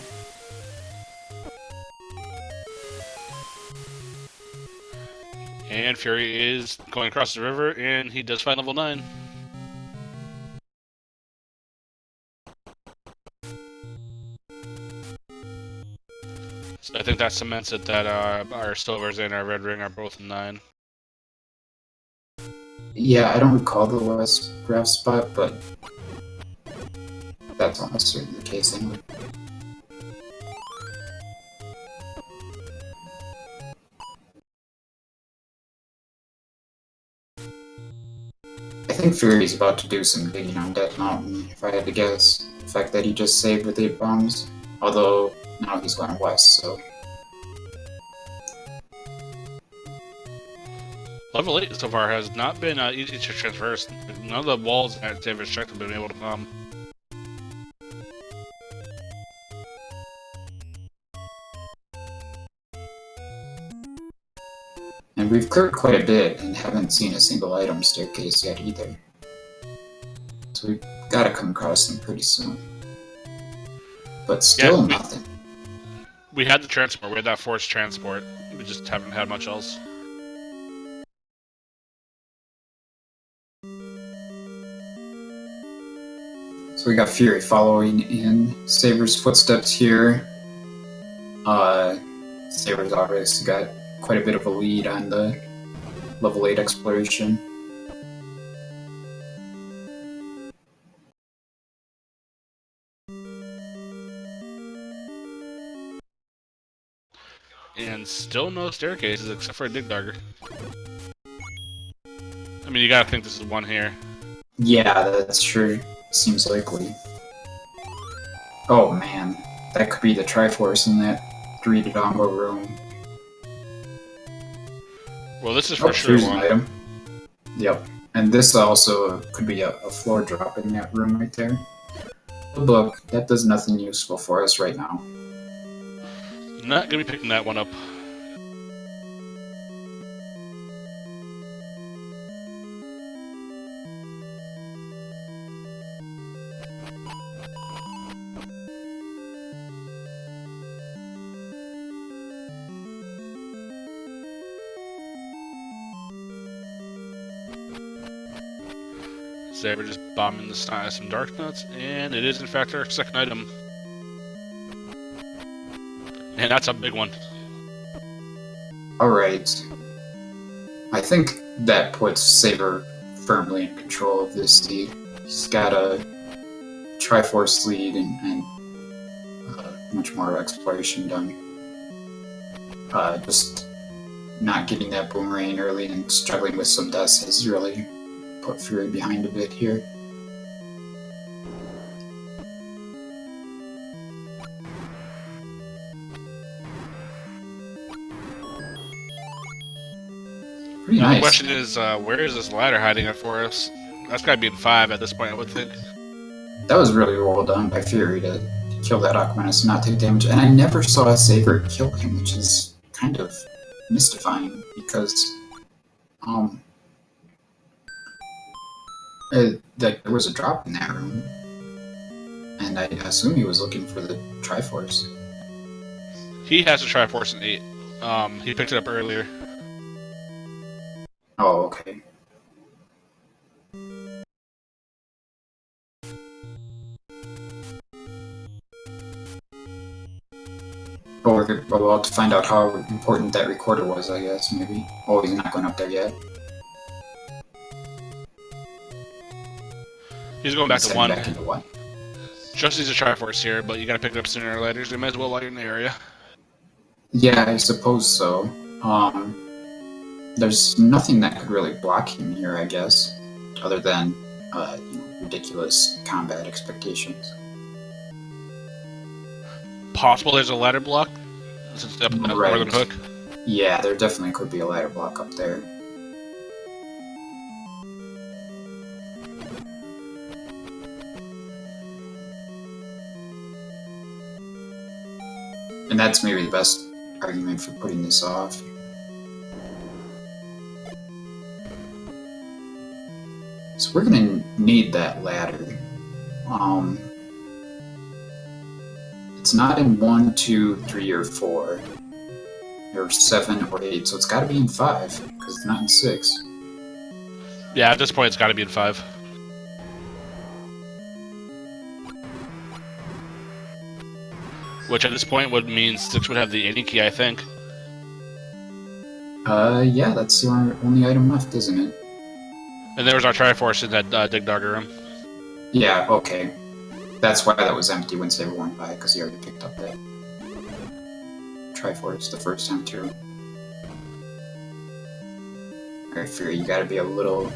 And Fury is going across the river, and he does find level 9. So I think that cements it that our silvers and our red ring are both 9. Yeah, I don't recall the last draft spot, but that's almost certainly the case anyway. I think Fury's about to do some digging on Death Mountain, if I had to guess. The fact that he just saved with 8 bombs, although now he's going west, so... Level 8 so far has not been easy to traverse. None of the walls at FurySK have been able to come. And we've cleared quite a bit and haven't seen a single item staircase yet either. So we've gotta come across them pretty soon. But still nothing. We had the transport, we had that forced transport. We just haven't had much else. So we got Fury following in Saber's footsteps here. Saber's obviously got quite a bit of a lead on the level 8 exploration. And still no staircases except for a dig dagger. I mean, you gotta think this is one here. Yeah, that sure seems likely. Oh man, that could be the Triforce in that Dorito room. Well, this is for sure here's one. An item. Yep, and this also could be a floor drop in that room right there. But look, that does nothing useful for us right now. Not gonna be picking that one up. Saber just bombing the some dark nuts, and it is in fact our second item. And that's a big one. Alright. I think that puts Saber firmly in control of this lead. He's got a Triforce lead and much more exploration done. Just not getting that boomerang early and struggling with some dust has really put Fury behind a bit here. Pretty nice. The question is, where is this ladder hiding it for us? That's gotta be in 5 at this point, I would think. That was really well done by Fury to kill that Aquamanus and not take damage. And I never saw Saber kill him, which is kind of mystifying because there was a drop in that room, and I assume he was looking for the Triforce. He has a Triforce in 8. He picked it up earlier. Oh, okay. Oh, we're about to find out how important that recorder was, I guess, maybe. Oh, he's not going up there yet. He's going back to 1. Back into 1. Just needs a Triforce here, but you gotta pick it up sooner or later, so you might as well while you're in the area. Yeah, I suppose so. There's nothing that could really block him here, I guess, other than ridiculous combat expectations. Possible there's a ladder block, since it's up in the northern hook. Yeah, there definitely could be a ladder block up there. And that's maybe the best argument for putting this off. So we're gonna need that ladder. It's not in 1, 2, 3, or 4, or 7 or 8, so it's got to be in 5 because it's not in 6. Yeah, at this point, it's got to be in 5. Which at this point would mean 6 would have the any key, I think. Yeah, that's the only item left, isn't it? And there was our Triforce in that Dig Dogger room. Yeah, okay. That's why that was empty when Saber went by, because he already picked up that Triforce the first time through. Alright, Fury, you gotta be a little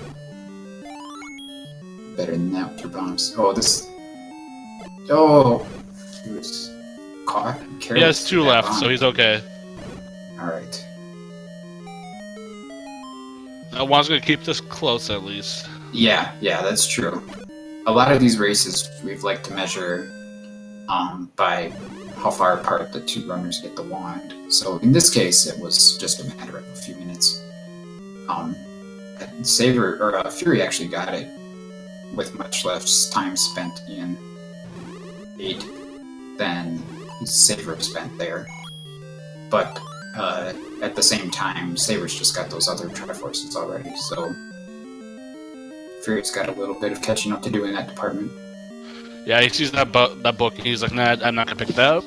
better than that with your bombs. Oh, this... Oh! He was caught. He has 2 left, so he's okay. Alright. One's gonna keep this close, at least. Yeah, that's true. A lot of these races we've liked to measure by how far apart the 2 runners get the wand. So in this case, it was just a matter of a few minutes. Fury actually got it with much less time spent in 8 than Saber spent there. But at the same time, Saber's just got those other Triforces already, so Fury's got a little bit of catching up to do in that department. Yeah, he sees that book, and he's like, nah, I'm not gonna pick that up.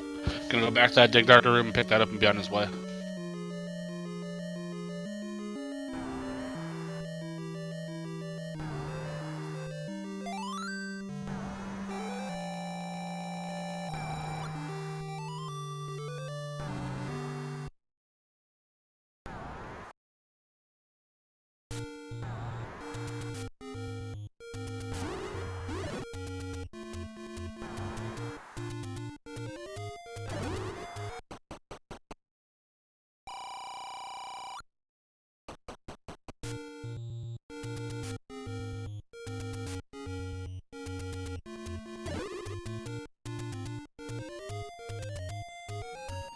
Gonna go back to that Dig Dogger room and pick that up and be on his way.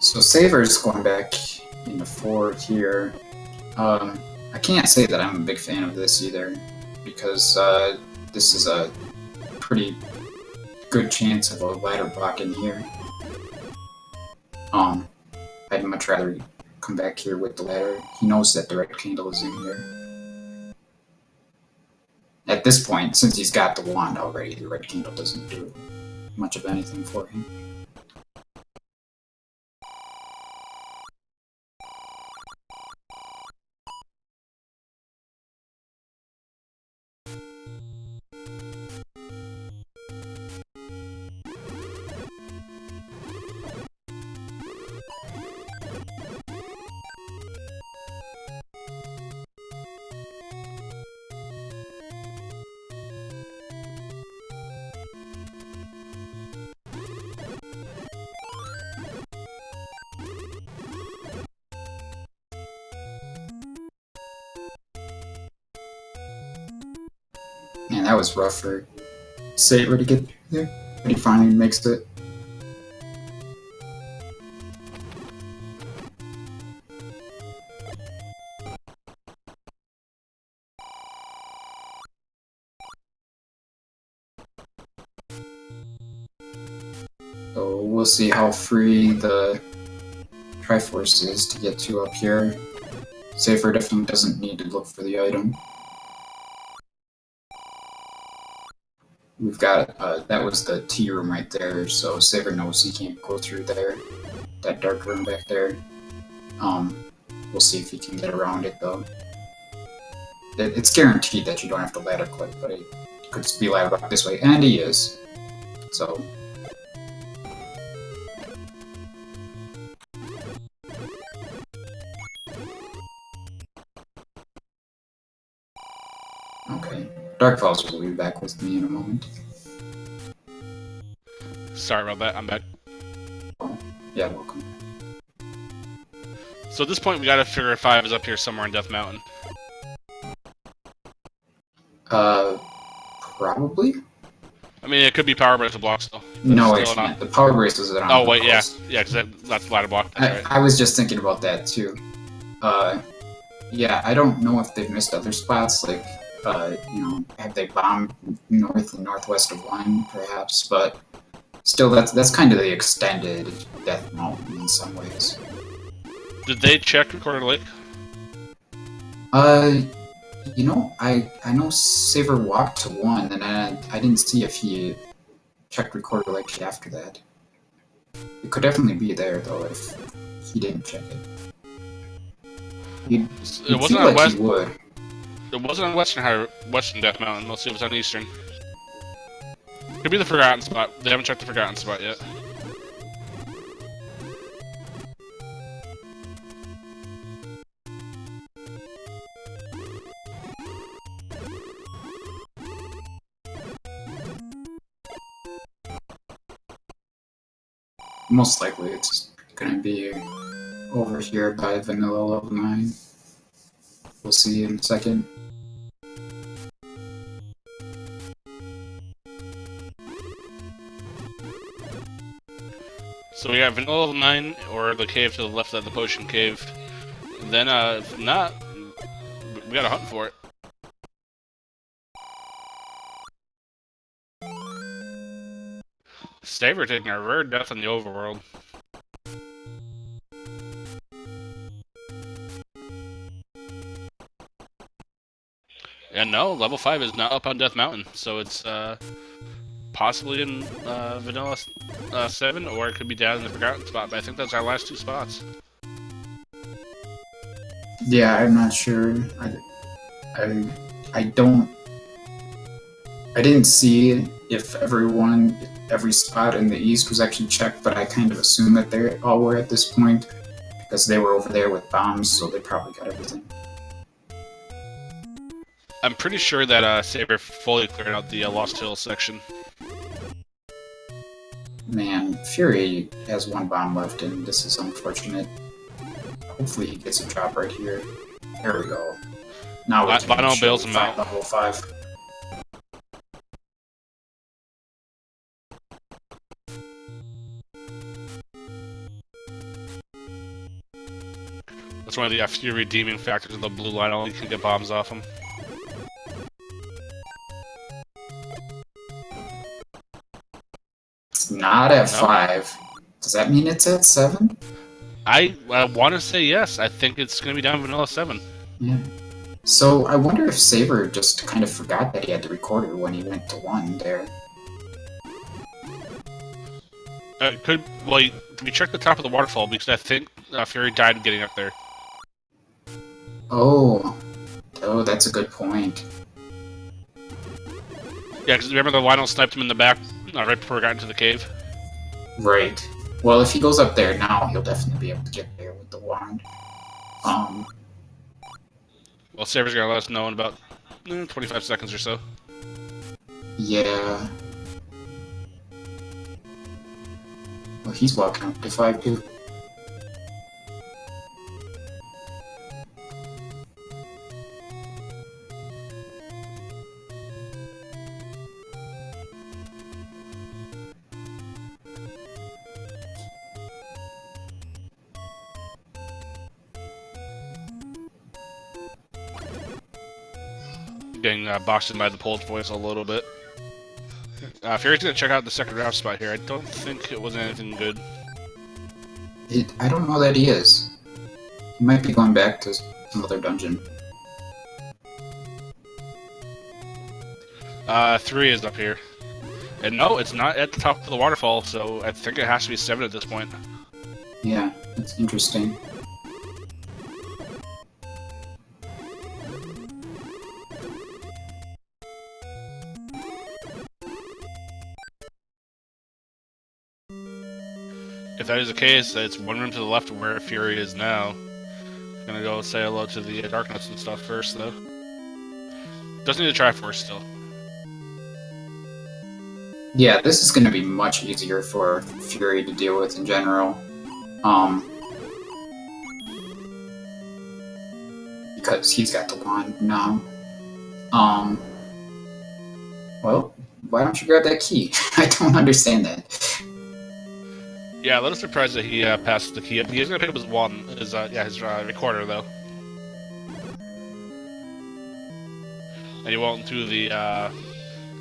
So Saber's going back into 4 here. I can't say that I'm a big fan of this either, because this is a pretty good chance of a ladder block in here. I'd much rather come back here with the ladder. He knows that the red candle is in here. At this point, since he's got the wand already, the red candle doesn't do much of anything for him. Man, that was rough for Saber to get there, but he finally makes it. So we'll see how free the Triforce is to get to up here. Saber definitely doesn't need to look for the item. We've got, that was the T room right there, so Saber knows he can't go through there. That dark room back there. We'll see if he can get around it though. It's guaranteed that you don't have to ladder clip, but it could just be ladder rock this way, and he is. So. Okay. Dark Falls will be back with me in a moment. Sorry about that, I'm back. Oh, yeah, welcome. So at this point, we gotta figure 5 is up here somewhere in Death Mountain. Probably? I mean, it could be power, but it's a block still. But it's No, I still not. can't. The power braces are on Oh the wait, yeah, most. yeah, because that's ladder block. That's right. I was just thinking about that too. Uh, yeah, I don't know if they've missed other spots, like, have they bombed north and northwest of one, perhaps, but still, that's kind of the extended Death Mountain in some ways. Did they check Recorder Lake? Uh, I know Saver walked to one, and I didn't see if he checked Recorder Lake after that. It could definitely be there, though, if he didn't check it. You'd, It you'd wasn't feel on like West. he would. It wasn't on Western Death Mountain. Let's see if it's on Eastern. Could be the Forgotten Spot. They haven't checked the Forgotten Spot yet. Most likely it's gonna be over here by Vanilla Level 9. We'll see in a second. So we got Vanilla Level 9 or the cave to the left of the Potion Cave. Then, if not, we gotta hunt for it. Staver taking a rare death in the Overworld. And no, level 5 is not up on Death Mountain, so it's possibly in Vanilla 7, or it could be down in the Forgotten Spot, but I think that's our last two spots. Yeah, I'm not sure. I don't. I didn't see if every spot in the east was actually checked, but I kind of assume that they all were at this point because they were over there with bombs, so they probably got everything. I'm pretty sure that Saber fully cleared out the Lost Hills section. Man, Fury has one bomb left, and this is unfortunate. Hopefully he gets a drop right here. There we go. Now we can Lionel show bails him out. level 5. That's one of the few redeeming factors of the blue line. Only can get bombs off him. It's not at 5. Does that mean it's at 7? I want to say yes. I think it's going to be down Vanilla 7. Yeah. So I wonder if Saber just kind of forgot that he had the recorder when he went to 1 there. Could we check the top of the waterfall because I think Fury died getting up there. Oh, that's a good point. Yeah, because remember the Lionel sniped him in the back right before we got into the cave. Right. Well, if he goes up there now, he'll definitely be able to get there with the wand. Well, Saber's gonna let us know in about 25 seconds or so. Yeah. Well, he's walking up to 5 too. Getting boxed in by the Pole's voice a little bit. Fury's gonna check out the second draft spot here. I don't think it was anything good. I don't know that he is. He might be going back to another dungeon. 3 is up here. And no, it's not at the top of the waterfall, so I think it has to be 7 at this point. Yeah, that's interesting. If that is the case, it's one room to the left of where Fury is now. Gonna go say hello to the Darknuts and stuff first, though. Doesn't need to try first still. Yeah, this is going to be much easier for Fury to deal with in general. Because he's got the wand now. Well, Why don't you grab that key? I don't understand that. Yeah, a little surprised that he passed the key up. He's gonna pick up his recorder though. And he won't do the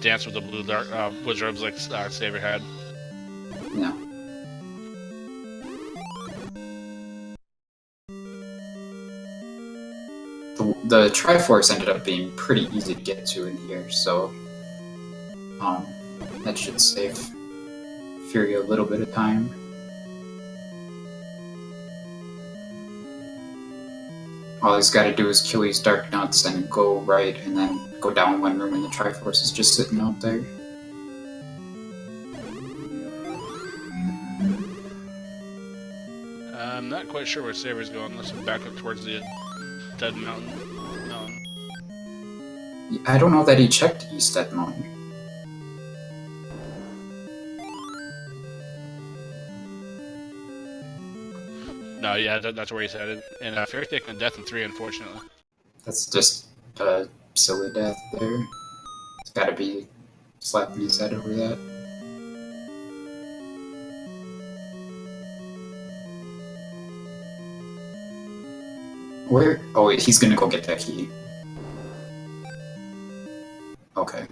dance with the blue dark wizards like Saber had. No. The Triforce ended up being pretty easy to get to in here, so that should save Fury a little bit of time. All he's got to do is kill these Dark Nuts and go right, and then go down one room, and the Triforce is just sitting out there. I'm not quite sure where Saber's going. Let's go back up towards the Dead Mountain. I don't know that he checked East Dead Mountain. No, yeah, that's where he's headed. And Fury's taking a death in 3, unfortunately. That's just a silly death there. It's got to be slapping his head over that. Where? Oh, wait, he's gonna go get that key. Okay.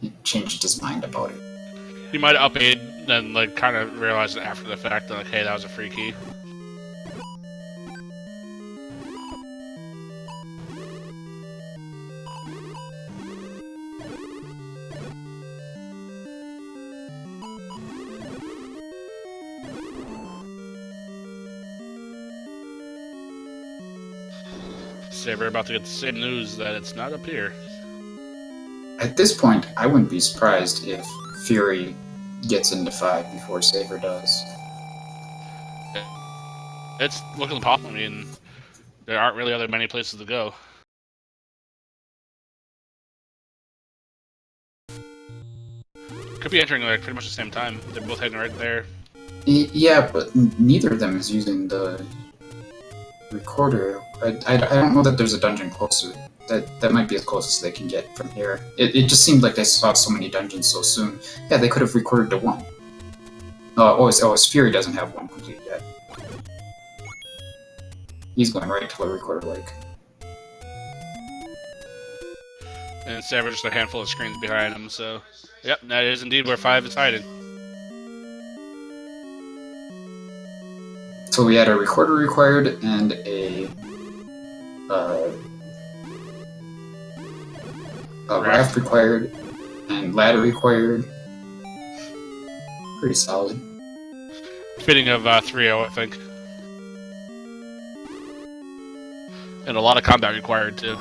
He changed his mind about it. He might have up-aid, then like kind of realized it after the fact that like, hey, that was a free key. Saber about to get the same news that it's not up here. At this point, I wouldn't be surprised if Fury gets into 5 before Saber does. It's looking possible. I mean, there aren't really other many places to go. Could be entering like pretty much the same time. They're both heading right there. Yeah, but neither of them is using the recorder. I don't know that there's a dungeon closer. That might be as close as they can get from here. It just seemed like they saw so many dungeons so soon. Yeah, they could have recorded to 1. His Fury doesn't have 1 complete yet. He's going right to the recorder lake. And Saber just a handful of screens behind him, so... Yep, that is indeed where 5 is hiding. So we had a recorder required and a raft required and ladder required. Pretty solid. Fitting of 3-0, I think. And a lot of combat required, too.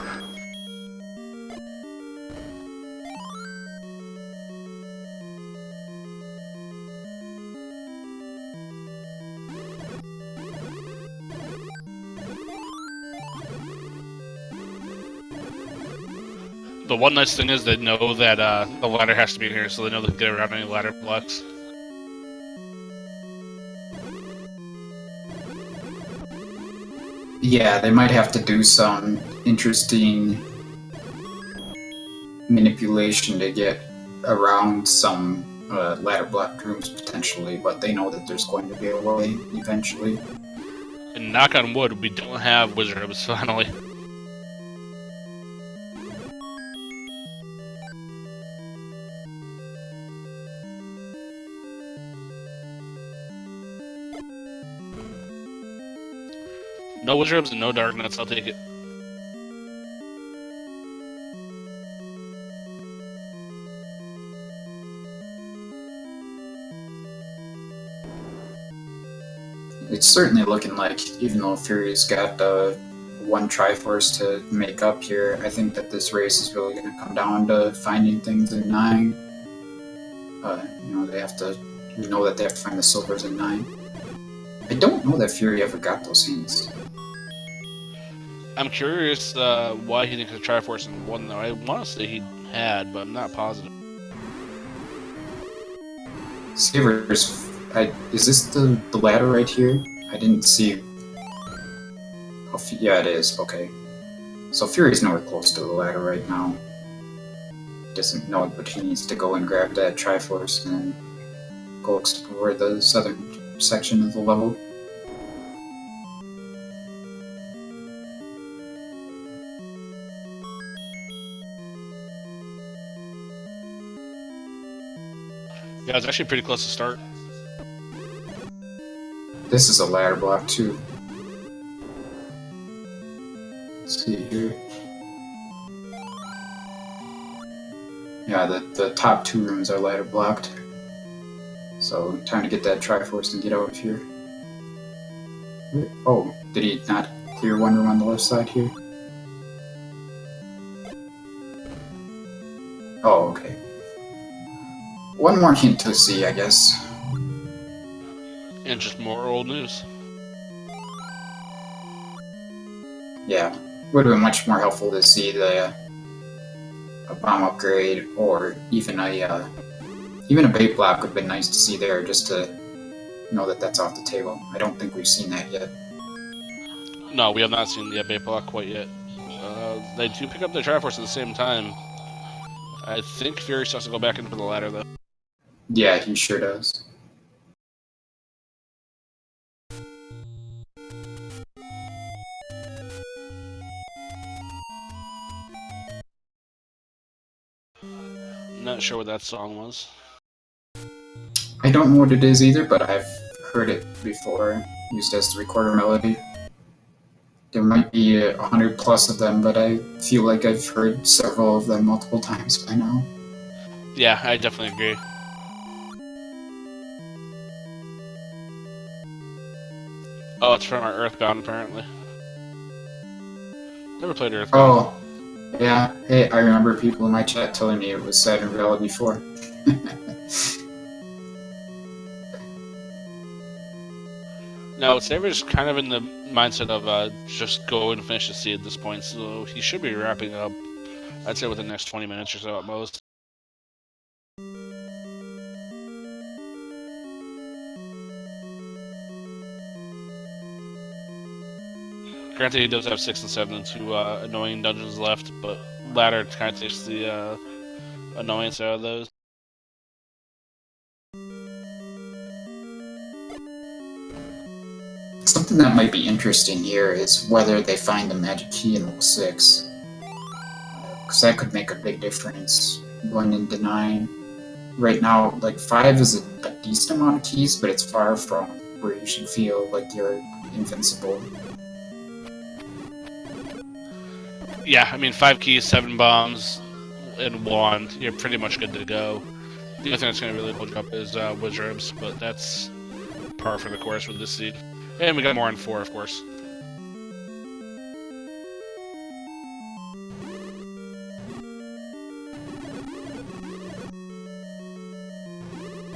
The one nice thing is they know that the ladder has to be in here, so they know they can get around any ladder blocks. Yeah, they might have to do some interesting manipulation to get around some ladder block rooms potentially, but they know that there's going to be a way eventually. And knock on wood, we don't have wizard hubs finally. No wizard hubs and no dark nuts, I'll take it. It's certainly looking like, even though Fury's got 1 Triforce to make up here, I think that this race is really going to come down to finding things in 9. We know that they have to find the silvers in 9. I don't know that Fury ever got those hints. I'm curious why he thinks the Triforce in 1 though. I want to say he had, but I'm not positive. Saber's... is this the ladder right here? I didn't see... Oh, yeah, it is. Okay. So Fury's nowhere close to the ladder right now. doesn't know it, but he needs to go and grab that Triforce and go explore the southern section of the level. Yeah, it's actually pretty close to start. This is a ladder block too. Let's see here. Yeah, the top two rooms are ladder blocked. So time to get that Triforce and get out of here. Oh, did he not clear one room on the left side here? Oh, okay. One more hint to see, I guess. And just more old news. Yeah, would have been much more helpful to see a bomb upgrade or even a bait block would have been nice to see there, just to know that that's off the table. I don't think we've seen that yet. No, we have not seen the bait block quite yet. They do pick up their Triforce at the same time. I think FurySK has to go back into the ladder, though. Yeah, he sure does. Not sure what that song was. I don't know what it is either, but I've heard it before, used as the recorder melody. There might be 100 plus of them, but I feel like I've heard several of them multiple times by now. Yeah, I definitely agree. Oh, it's from our Earthbound, apparently. Never played Earthbound. Oh, yeah. Hey, I remember people in my chat telling me it was Saturn Valley before. No, Saber's kind of in the mindset of just go and finish the seed at this point, so he should be wrapping up, I'd say, within the next 20 minutes or so at most. Granted, he does have 6 and 7 and 2 annoying dungeons left, but ladder kind of takes the annoyance out of those. Something that might be interesting here is whether they find the magic key in level 6. Because that could make a big difference going into 9. Right now, like 5 is a decent amount of keys, but it's far from where you should feel like you're invincible. Yeah, I mean, 5 keys, 7 bombs, and wand. You're pretty much good to go. The only thing that's going to really hold you up is wizards, but that's par for the course with this seed. And we got more in 4, of course.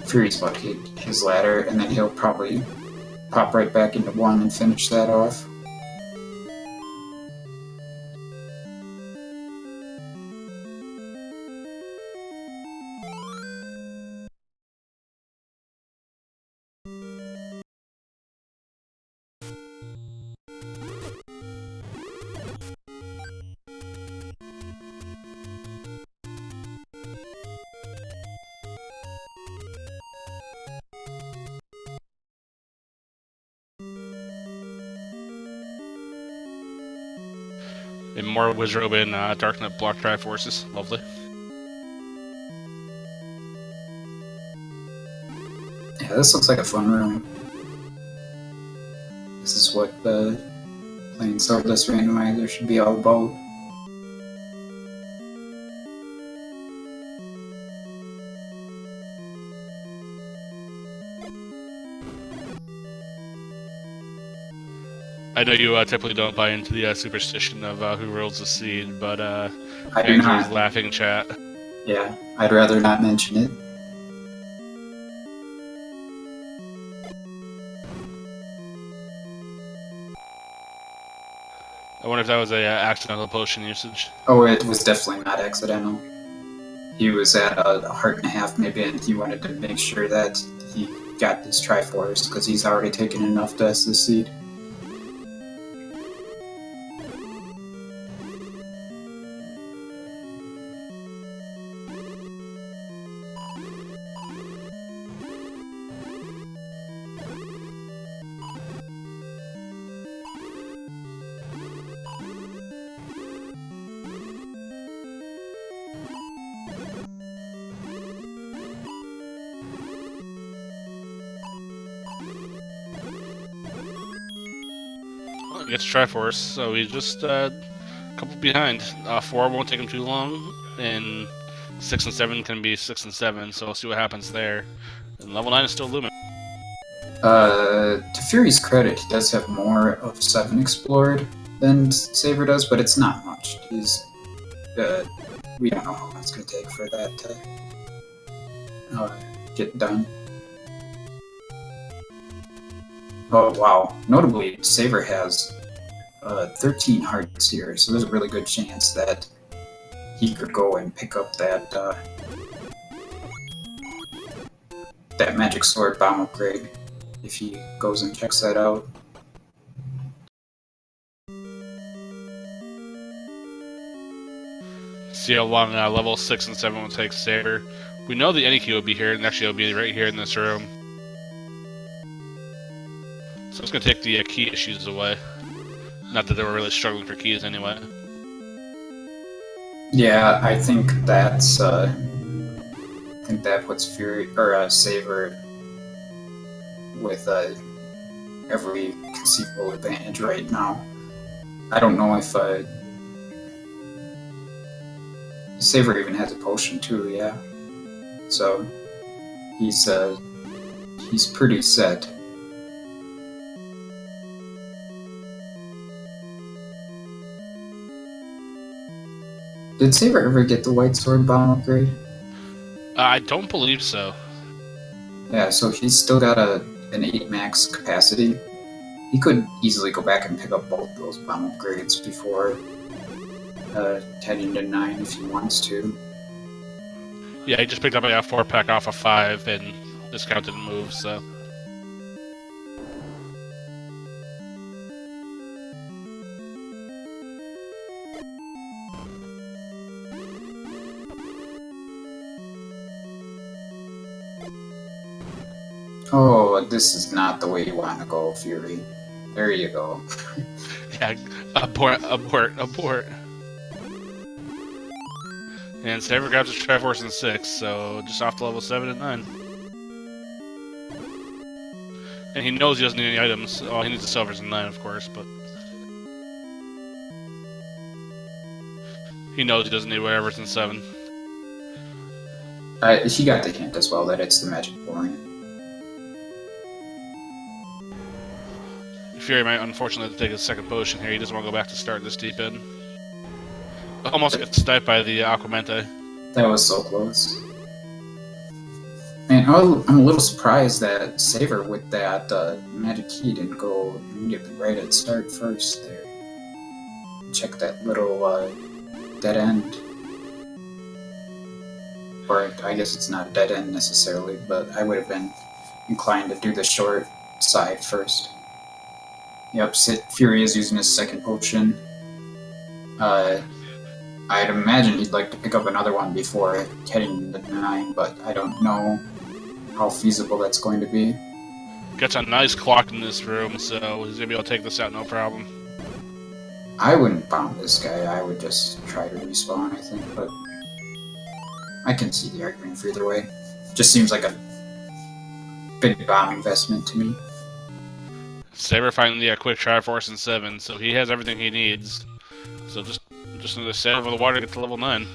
Fury's about to hit his ladder, and then he'll probably pop right back into 1 and finish that off. And more Wizrobe and Darknet block Triforces. Lovely. Yeah, this looks like a fun room. This is what the playing Zelda Randomizer should be all about. I know you typically don't buy into the superstition of who rules the seed, but I do Andrew's not. laughing chat. Yeah, I'd rather not mention it. I wonder if that was a accidental potion usage. Oh, it was definitely not accidental. He was at a heart and a half maybe, and he wanted to make sure that he got this Triforce, because he's already taken enough to S this seed. He gets Triforce, so he's just a couple behind. 4 won't take him too long, and 6 and 7 can be 6 and 7, so we'll see what happens there. And level 9 is still looming. To Fury's credit, he does have more of 7 explored than Saber does, but it's not much. We don't know how long it's going to take for that to get done. Oh, wow. Notably, Saber has 13 hearts here, so there's a really good chance that he could go and pick up that magic sword bomb upgrade if he goes and checks that out. See how long level 6 and 7 will take Saber. We know the any key will be here, and actually it'll be right here in this room. So it's going to take the key issues away. Not that they were really struggling for keys anyway. Yeah, I think that puts Fury or Saber with every conceivable advantage right now. I don't know if Saber even has a potion too. Yeah, so he's pretty set. Did Saber ever get the white sword bomb upgrade? I don't believe so. Yeah, so he's still got an 8 max capacity. He could easily go back and pick up both those bomb upgrades before heading to 9 if he wants to. Yeah, he just picked up a 4-pack off of 5, and this count didn't move, so. Oh, this is not the way you want to go, Fury. There you go. Yeah, abort. And Saber grabs his Triforce in 6, so just off to level 7 and 9. And he knows he doesn't need any items. Oh, he needs the silvers in 9, of course, but... he knows he doesn't need whatever's in 7. He got the hint as well that it's the magic variant. Fury might unfortunately have to take his second potion here. He doesn't want to go back to start this deep in. Almost gets sniped by the Aquamente. That was so close. And I'm a little surprised that Saber with that magic key didn't go immediately right at start first there. Check that little dead end. Or I guess it's not a dead end necessarily, but I would have been inclined to do the short side first. Yep, Fury is using his second potion. I'd imagine he'd like to pick up another one before heading to 9, but I don't know how feasible that's going to be. Gets a nice clock in this room, so he's going to be able to take this out no problem. I wouldn't bomb this guy, I would just try to respawn, I think, but I can see the argument for either way. Just seems like a big bomb investment to me. Saber finding the quick Triforce in 7, so he has everything he needs. So just need to sail over the water to get to level 9.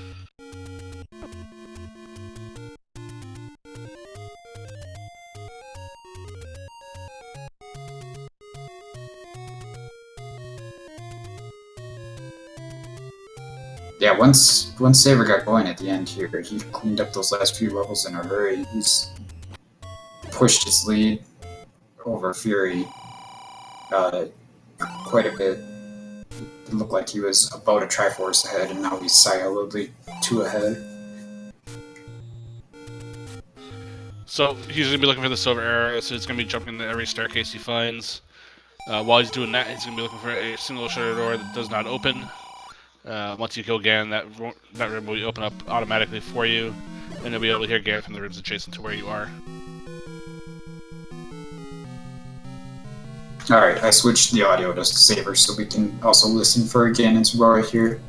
Yeah, once Saber got going at the end here, he cleaned up those last few levels in a hurry. He's pushed his lead over Fury quite a bit. It looked like he was about a Triforce ahead, and now he's solidly 2 ahead. So he's going to be looking for the silver arrow, so he's going to be jumping into every staircase he finds. While he's doing that, he's going to be looking for a single shutter door that does not open. Once you kill Ganon, that room will open up automatically for you, and you'll be able to hear Ganon from the rooms adjacent to where you are. Alright, I switched the audio to Saber so we can also listen for Ganon's roar here.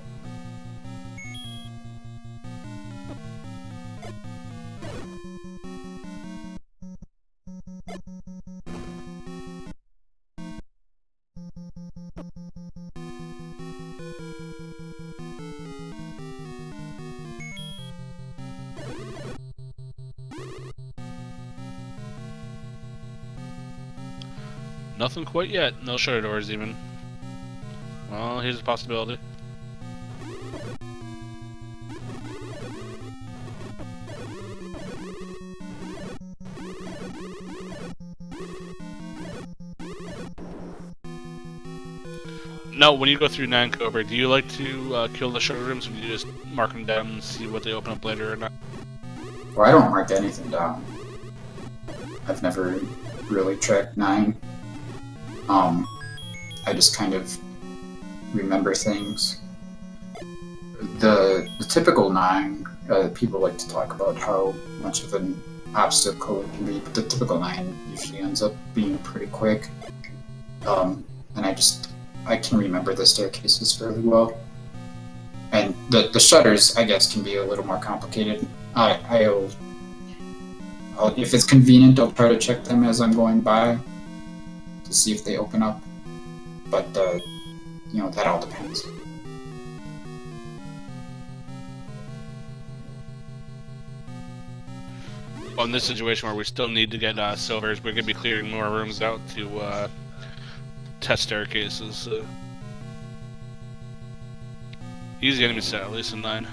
Nothing quite yet. No shutter doors even. Well, here's a possibility. No, when you go through 9 Cobra, do you like to kill the shutter rooms, or do you just mark them down and see what they open up later or not? Well, I don't mark anything down. I've never really tracked 9. I just kind of remember things. The typical 9, people like to talk about how much of an obstacle it can be, but the typical 9 usually ends up being pretty quick. And I can remember the staircases fairly well. And the shutters, I guess, can be a little more complicated. If it's convenient, I'll try to check them as I'm going by to see if they open up. But, that all depends. Well, in this situation where we still need to get silvers, we're going to be clearing more rooms out to test staircases. So. Easy enemy set, at least in 9.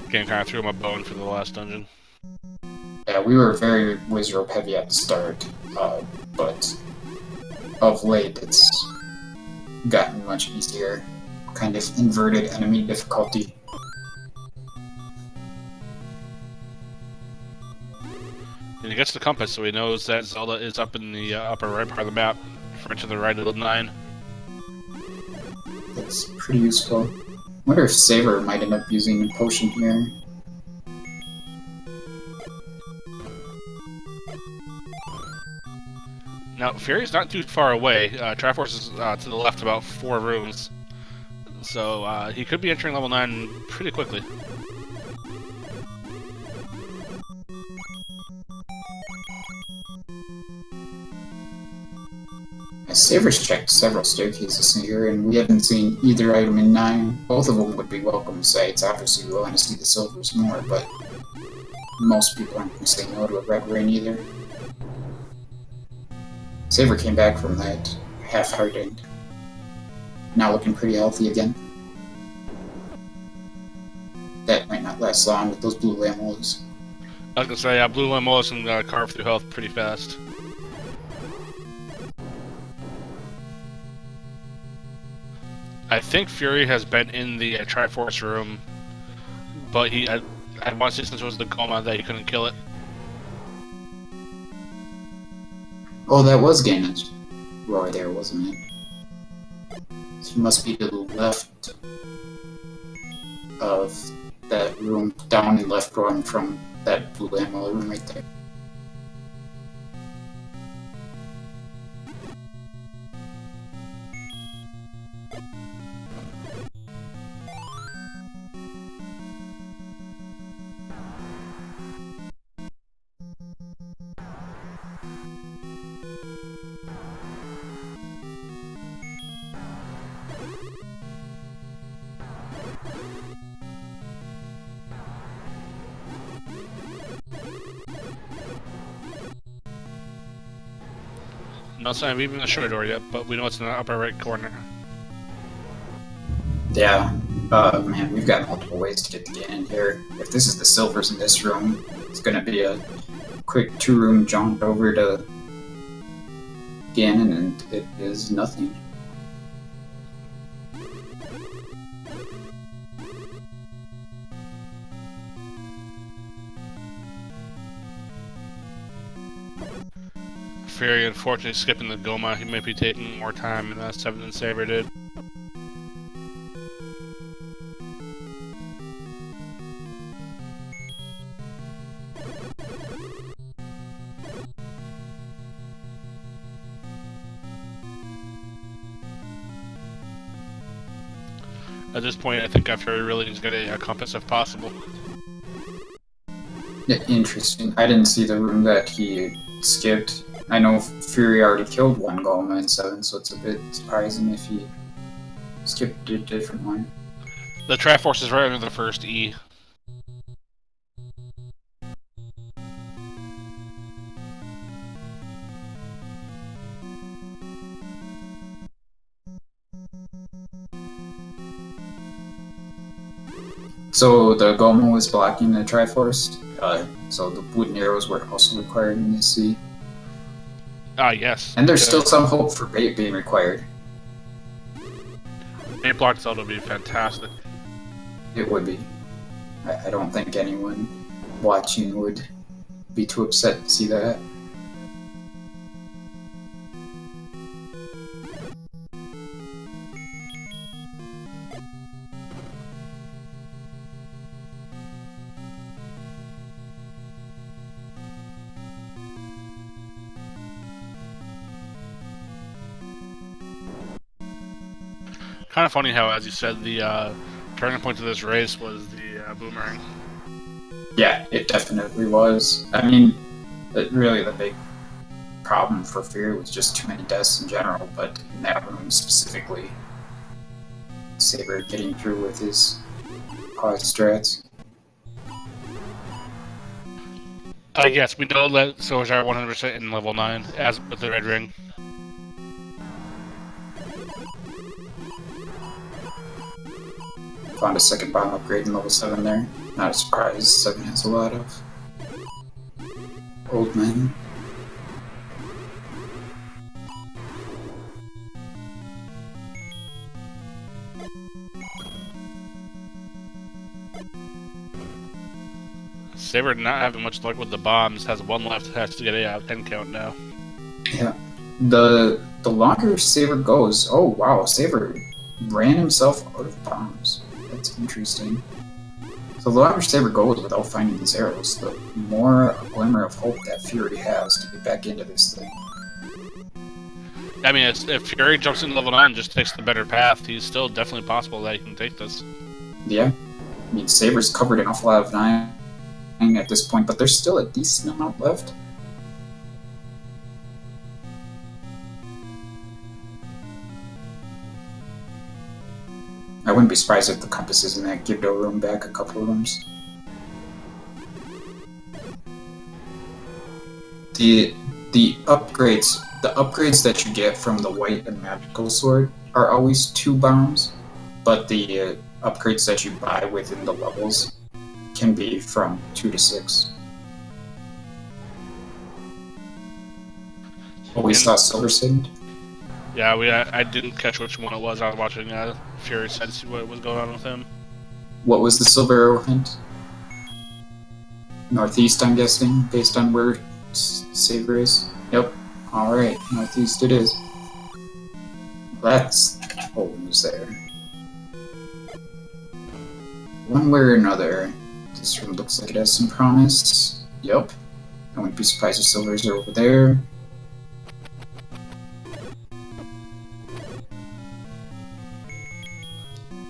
Again, kind of threw my bone for the last dungeon. Yeah, we were very whiz rope heavy at the start, but of late it's gotten much easier. Kind of inverted enemy difficulty. And he gets the compass, so he knows that Zelda is up in the upper right part of the map, far to the right of the 9. That's pretty useful. I wonder if Saber might end up using a potion here. Now, Fury's not too far away. Triforce is to the left about 4 rooms. So he could be entering level 9 pretty quickly. Saber's checked several staircases here, and we haven't seen either item in 9. Both of them would be welcome sights. Obviously, we want to see the silvers more, but most people aren't going to say no to a red rain either. Saber came back from that half-hearted, now looking pretty healthy again. That might not last long with those blue lamos. I was going to say, blue lamos can carve through health pretty fast. I think Fury has been in the Triforce room, but I want to say since it was the Goma that he couldn't kill it. Oh, that was Ganon's roar there, wasn't it? So he must be to the left of that room, down and left room from that blue ammo room right there. No sign of even the short door yet, but we know it's in the upper right corner. Yeah, man, we've got multiple ways to get to Ganon here. If this is the silvers in this room, it's gonna be a quick 2-room jaunt over to Ganon, and it is nothing. Fury unfortunately skipping the Goma. He might be taking more time than 7 and Saber did. At this point, I think Fury really needs to get a compass if possible. Yeah, interesting. I didn't see the room that he skipped. I know Fury already killed one Golem in 7, so it's a bit surprising if he skipped a different one. The Triforce is right under the first E. So the Gomu was blocking the Triforce. So the wooden arrows were also required in this sea. Ah, yes. And there's still some hope for bait being required. Bait block Zelda would be fantastic. It would be. I don't think anyone watching would be too upset to see that. Kind of funny how, as you said, the turning point of this race was the boomerang. Yeah, it definitely was. I mean, really the big problem for Fury was just too many deaths in general, but in that room specifically, Saber getting through with his pause strats. I guess we know that Swords are 100% in level 9, as with the red ring. Found a second bomb upgrade in level 7 there. Not a surprise, 7 has a lot of old men. Saber not having much luck with the bombs, has one left, has to get a 10 count now. Yeah. The longer Saber goes, oh wow, Saber ran himself out of bombs. That's interesting. So the longer Saber goes without finding these arrows, the more a glimmer of hope that Fury has to get back into this thing. I mean, if Fury jumps into level 9 and just takes the better path, he's still definitely possible that he can take this. Yeah. I mean, Saber's covered an awful lot of 9 at this point, but there's still a decent amount left. I wouldn't be surprised if the compass is in that Gibdo room back a couple of rooms. The upgrades that you get from the white and magical sword are always 2 bombs, but the upgrades that you buy within the levels can be from 2 to 6. Oh, we saw Silver Signed? Yeah, I didn't catch which one it was. I was watching FurySK to see what was going on with him. What was the Silver Arrow hint? Northeast, I'm guessing, based on where Saber is. Yep. Alright, northeast it is. That's old news there. One way or another, this room looks like it has some promise. Yep. I wouldn't be surprised if Silvers are over there.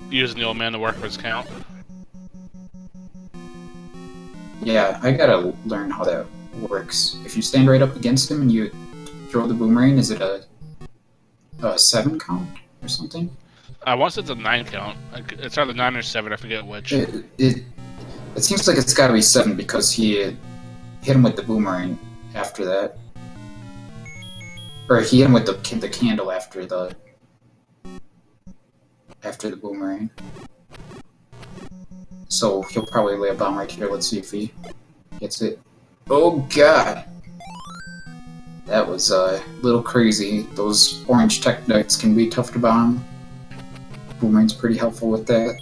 Using the old man to work for his count. Yeah, I gotta learn how that works. If you stand right up against him and you throw the boomerang, is it a 7 count or something? Once it's a 9 count. It's either 9 or 7, I forget which. It seems like it's gotta be 7 because he hit him with the boomerang after that. Or he hit him with the candle after the boomerang. So he'll probably lay a bomb right here. Let's see if he gets it. Oh god! That was a little crazy. Those orange tech nuts can be tough to bomb. Boomerang's pretty helpful with that.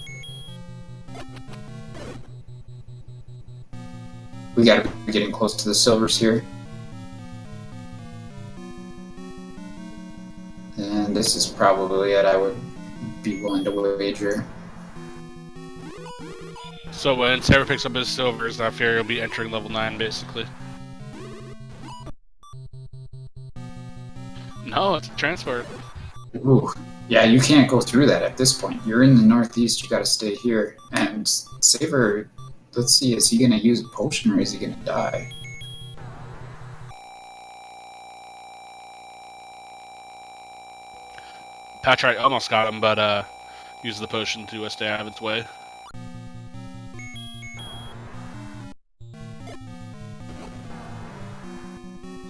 We gotta be getting close to the silvers here. And this is probably it, I would be willing to wager. So when Saber picks up his silvers, Fury will be entering level 9, basically. No, it's a transport. Ooh. Yeah, you can't go through that at this point. You're in the northeast, you gotta stay here. And Saber, let's see, is he gonna use a potion or is he gonna die? Patrite almost got him, but used the potion to stay out of its way.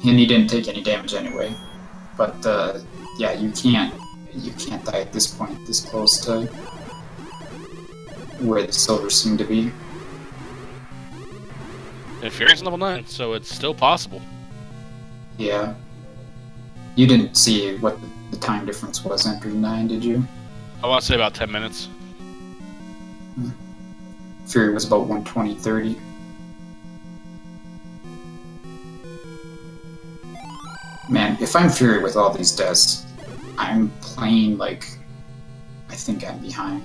And he didn't take any damage anyway. But yeah, you can't die at this point, this close to where the silvers seem to be. And Fury's level 9, so it's still possible. Yeah. You didn't see what the time difference was entering 9, did you? I want to say about 10 minutes. Fury was about 120.30. Man, if I'm Fury with all these deaths, I'm playing like I think I'm behind.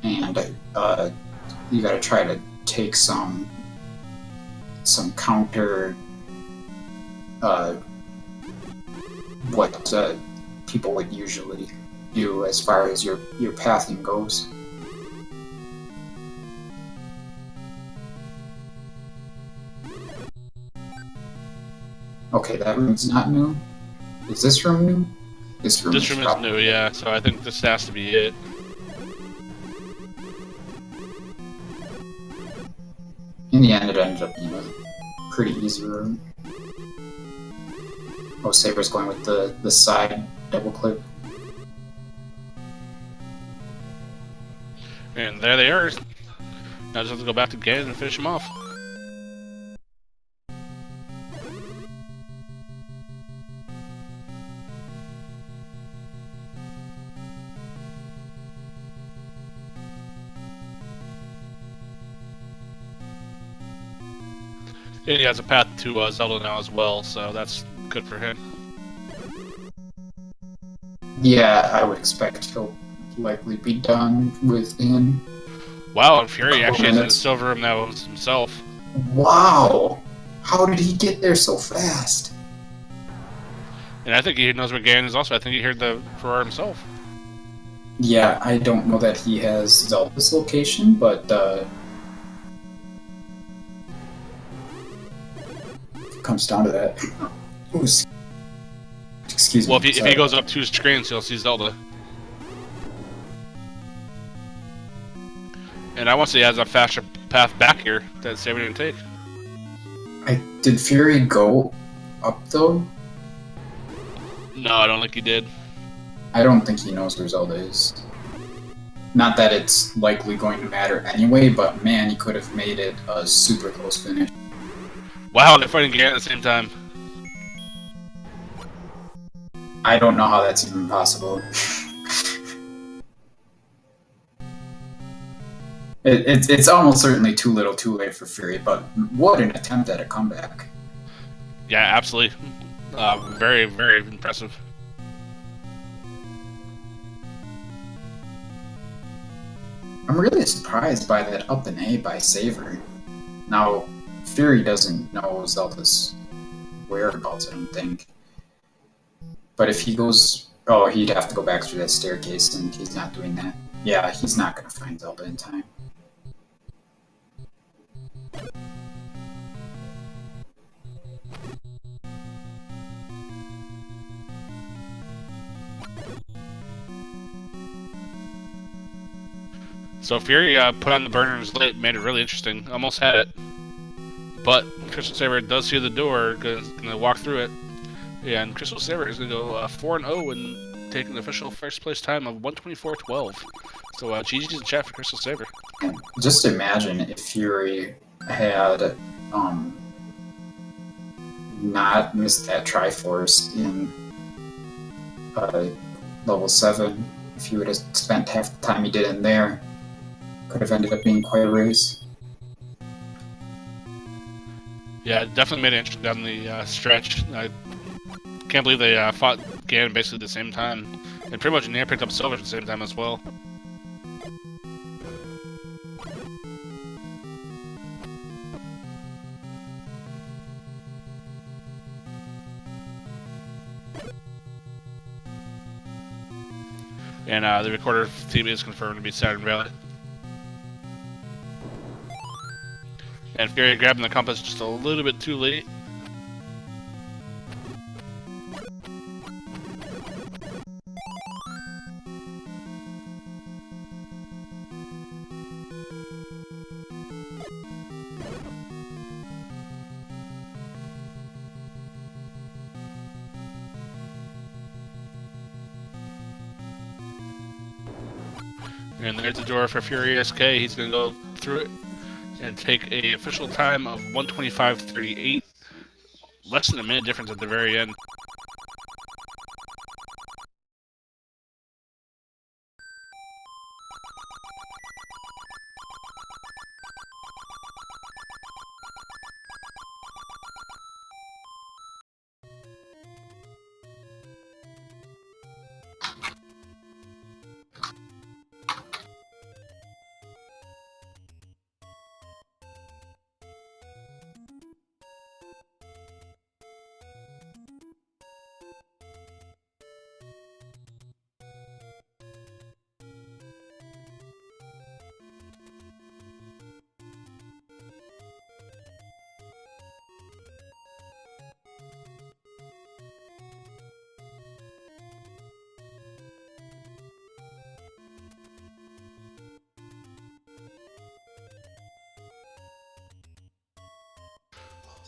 And you gotta try to take some counter what people would usually do as far as your pathing goes. Okay, that room's not new. Is this room new? This room This room is new, yeah, so I think this has to be it. In the end, it ended up being a pretty easy room. Oh, Saber's going with the side double clip. And there they are. Now just have to go back to Ganon and finish him off. And he has a path to Zelda now as well, so that's good for him. Yeah, I would expect he'll likely be done within. Wow, and Fury Couple actually has in the minutes. silver room now himself. Wow! How did he get there so fast? And I think he knows where Ganon is also. I think he heard the Ferrari himself. Yeah, I don't know that he has Zelda's location, but if it comes down to that. Ooh, excuse me. Well, if he goes up 2 screens, he'll see Zelda. And I want to say he has a faster path back here that Saber didn't take. Did Fury go up though? No, I don't think he did. I don't think he knows where Zelda is. Not that it's likely going to matter anyway, but man, he could have made it a super close finish. Wow, they're fighting Ganon at the same time. I don't know how that's even possible. It's almost certainly too little too late for Fury, but what an attempt at a comeback. Yeah, absolutely. Very, very impressive. I'm really surprised by that up and A by Saver. Now, Fury doesn't know Zelda's whereabouts, I don't think. But if he goes... Oh, he'd have to go back through that staircase, and he's not doing that. Yeah, he's not going to find Zelda in time. So Fury put on the burners late, made it really interesting. Almost had it. But Crystal Saber does see the door, gonna walk through it. Yeah, and Crystal Saber is gonna go 4-0 and take an official first place time of 124.12. So GG's in chat for Crystal Saber. Just imagine if Fury had not missed that Triforce in level 7. If he would have spent half the time he did in there, could have ended up being quite a race. Yeah, it definitely made it interesting down the stretch. I can't believe they fought Ganon basically at the same time. And pretty much Nair picked up silver at the same time as well. And the recorder team is confirmed to be Saturn Valley. And Fury grabbing the compass just a little bit too late. And there's the door for FurySK. He's going to go through it and take a official time of 1:25:38. Less than a minute difference at the very end.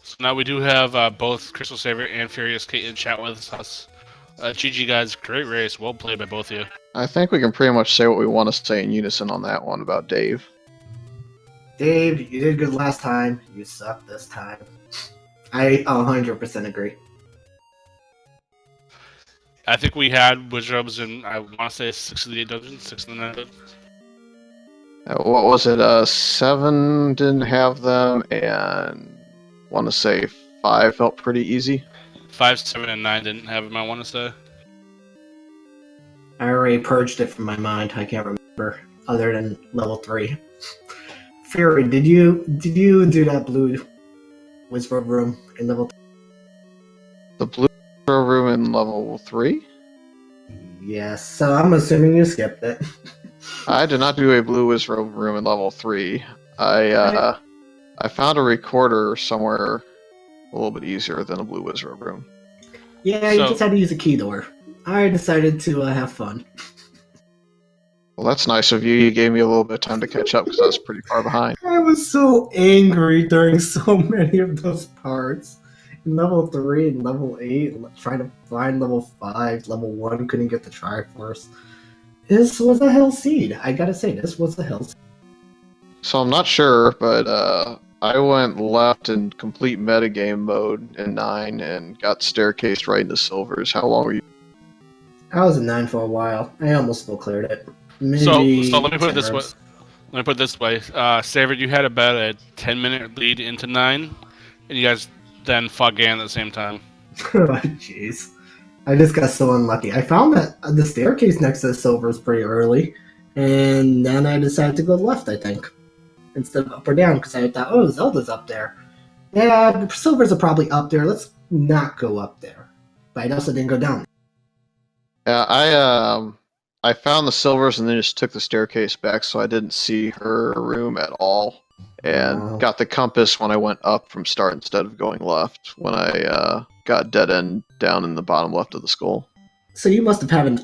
So now we do have both Crystal Saver and FurySK in chat with us. GG guys, great race, well played by both of you. I think we can pretty much say what we want to say in unison on that one about Dave. Dave, you did good last time. You suck this time. I 100% agree. I think we had Wizards in, I want to say, 6 of the 8 dungeons, 6 of the 9 dungeons. What was it? 7 didn't have them, and want to say 5 felt pretty easy. 5, 7, and 9 didn't have them, I want to say. I already purged it from my mind. I can't remember other than level 3. Fury, did you do that blue wizard room in level 3? The blue room in level 3? Yes, so I'm assuming you skipped it. I did not do a blue wizard room in level 3. I found a recorder somewhere a little bit easier than a blue wizard room. Yeah, you just had to use a key door. I decided to have fun. Well, that's nice of you. You gave me a little bit of time to catch up because I was pretty far behind. I was so angry during so many of those parts. In level 3 and level 8, trying to find level 5, level 1, couldn't get the Triforce. This was a hell seed. I gotta say, this was a hell seed. So I'm not sure, but I went left in complete metagame mode in 9 and got staircased right into silvers. How long were you? I was in 9 for a while. I almost full cleared it. So Maybe let me put it 10 this way. rows. Let me put it this way. Saver, you had about a 10-minute lead into 9, and you guys then fought Gan at the same time. Oh, jeez. I just got so unlucky. I found that the staircase next to the silvers pretty early, and then I decided to go left, I think, instead of up or down, because I thought, oh, Zelda's up there. Yeah, the silvers are probably up there. Let's not go up there. But I also didn't go down. Yeah, I found the silvers and then just took the staircase back, so I didn't see her room at all, and got the compass when I went up from start instead of going left when I got dead end down in the bottom left of the skull. So you must have had an